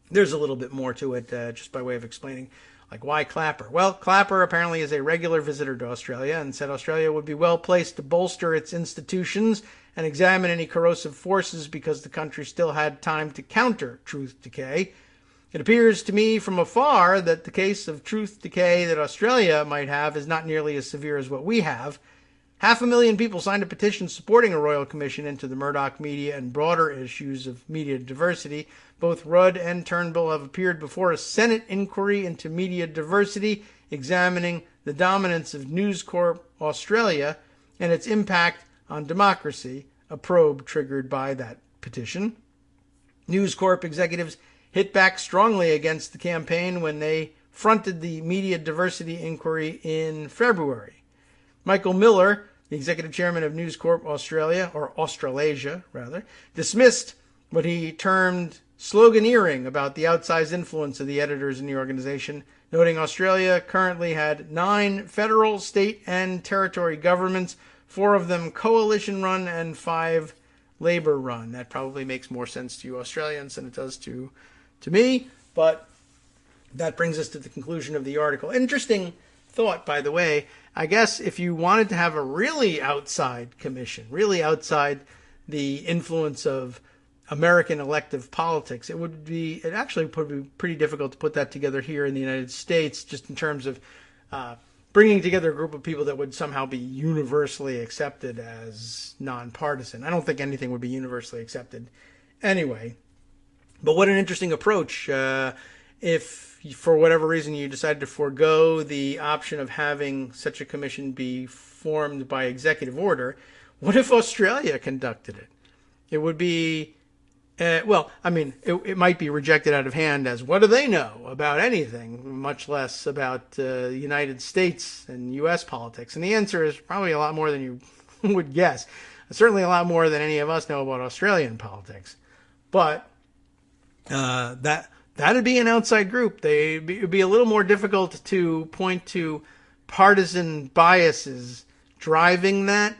There's a little bit more to it, just by way of explaining, like why Clapper? Well, Clapper apparently is a regular visitor to Australia and said Australia would be well placed to bolster its institutions and examine any corrosive forces because the country still had time to counter truth decay. It appears to me from afar that the case of truth decay that Australia might have is not nearly as severe as what we have. 500,000 people signed a petition supporting a royal commission into the Murdoch media and broader issues of media diversity. Both Rudd and Turnbull have appeared before a Senate inquiry into media diversity, examining the dominance of News Corp Australia and its impact on democracy, a probe triggered by that petition. News Corp executives hit back strongly against the campaign when they fronted the media diversity inquiry in February. Michael Miller, the executive chairman of News Corp Australia, or Australasia rather, dismissed what he termed sloganeering about the outsized influence of the editors in the organization, noting Australia currently had 9 federal, state, and territory governments, 4 of them coalition-run and 5 Labour-run. That probably makes more sense to you Australians than it does to me, but that brings us to the conclusion of the article. Interesting thought, by the way. I guess if you wanted to have a really outside commission, really outside the influence of American elective politics, it actually would be pretty difficult to put that together here in the United States, just in terms of bringing together a group of people that would somehow be universally accepted as nonpartisan. I don't think anything would be universally accepted anyway. But what an interesting approach. If for whatever reason you decided to forego the option of having such a commission be formed by executive order, what if Australia conducted it? It would be, it might be rejected out of hand as, what do they know about anything, much less about the United States and U.S. politics? And the answer is probably a lot more than you would guess. Certainly a lot more than any of us know about Australian politics. But that'd be an outside group. It would be a little more difficult to point to partisan biases driving that,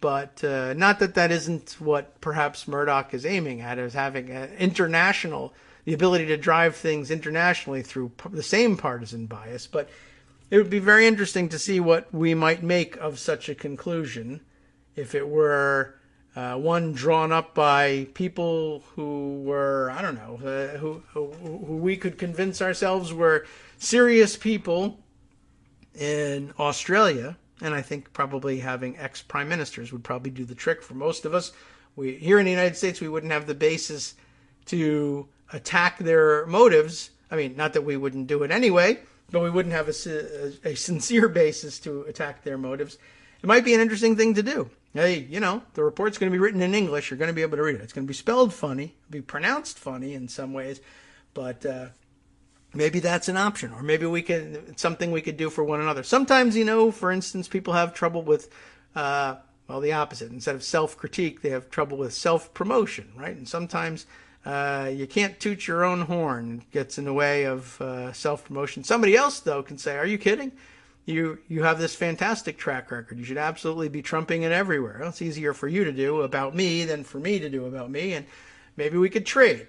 but not that isn't what perhaps Murdoch is aiming at, is having the ability to drive things internationally through the same partisan bias. But it would be very interesting to see what we might make of such a conclusion if it were one drawn up by people who were, I don't know, who we could convince ourselves were serious people in Australia. And I think probably having ex-prime ministers would probably do the trick for most of us. Here in the United States, we wouldn't have the basis to attack their motives. I mean, not that we wouldn't do it anyway, but we wouldn't have a sincere basis to attack their motives. It might be an interesting thing to do. Hey, the report's going to be written in English. You're going to be able to read it. It's going to be spelled funny, be pronounced funny in some ways, but maybe that's an option, or maybe it's something we could do for one another. Sometimes, for instance, people have trouble with, the opposite. Instead of self-critique, they have trouble with self-promotion, right? And sometimes you can't toot your own horn. It gets in the way of self-promotion. Somebody else, though, can say, are you kidding? You have this fantastic track record. You should absolutely be trumping it everywhere. Well, it's easier for you to do about me than for me to do about me, and maybe we could trade.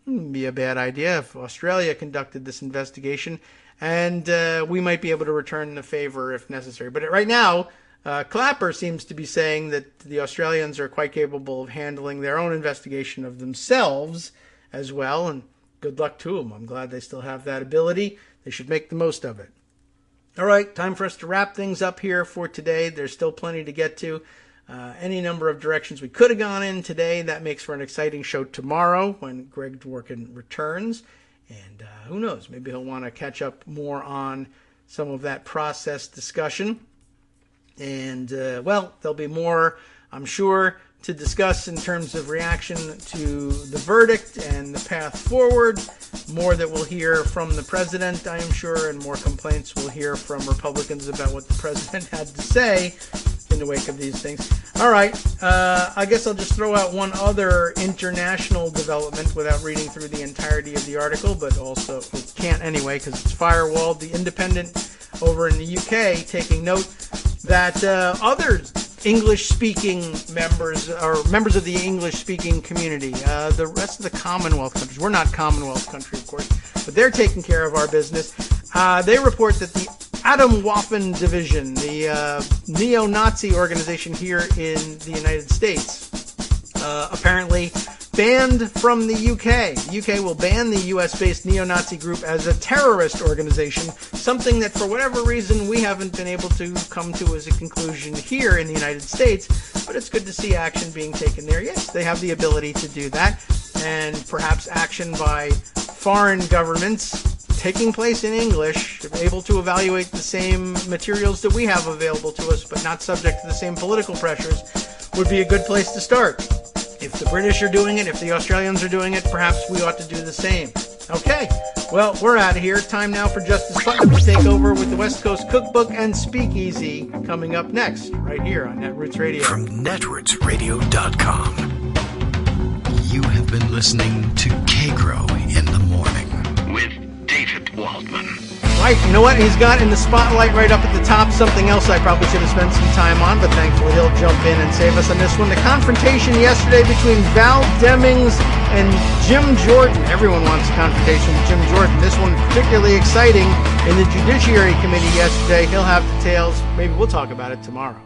Wouldn't be a bad idea if Australia conducted this investigation, and we might be able to return the favor if necessary. But right now, Clapper seems to be saying that the Australians are quite capable of handling their own investigation of themselves as well, and good luck to them. I'm glad they still have that ability. They should make the most of it. All right, time for us to wrap things up here for today. There's still plenty to get to. Any number of directions we could have gone in today. That makes for an exciting show tomorrow when Greg Dworkin returns. And who knows, maybe he'll want to catch up more on some of that process discussion. And, there'll be more, I'm sure, to discuss in terms of reaction to the verdict and the path forward. More that we'll hear from the president, I am sure, and more complaints we'll hear from Republicans about what the president had to say in the wake of these things. All right, I guess I'll just throw out one other international development without reading through the entirety of the article, but also can't anyway because it's firewalled. The Independent over in the UK taking note that other English-speaking members of the English-speaking community, the rest of the Commonwealth countries. We're not Commonwealth country, of course, but they're taking care of our business. They report that the Atomwaffen Division, the neo-Nazi organization here in the United States, apparently banned from the UK. The UK will ban the US-based neo-Nazi group as a terrorist organization, something that for whatever reason we haven't been able to come to as a conclusion here in the United States, but it's good to see action being taken there. Yes, they have the ability to do that, and perhaps action by foreign governments taking place in English, able to evaluate the same materials that we have available to us, but not subject to the same political pressures, would be a good place to start. If the British are doing it, if the Australians are doing it, perhaps we ought to do the same. Okay, well, we're out of here. Time now for Justice Putnam to take over with the West Coast Cookbook and Speakeasy coming up next, right here on Netroots Radio. From netrootsradio.com, you have been listening to Kagro in the Morning with David Waldman. Right, you know what? He's got in the spotlight right up at the top something else I probably should have spent some time on, but thankfully he'll jump in and save us on this one. The confrontation yesterday between Val Demings and Jim Jordan. Everyone wants a confrontation with Jim Jordan. This one particularly exciting in the Judiciary Committee yesterday. He'll have details. Maybe we'll talk about it tomorrow.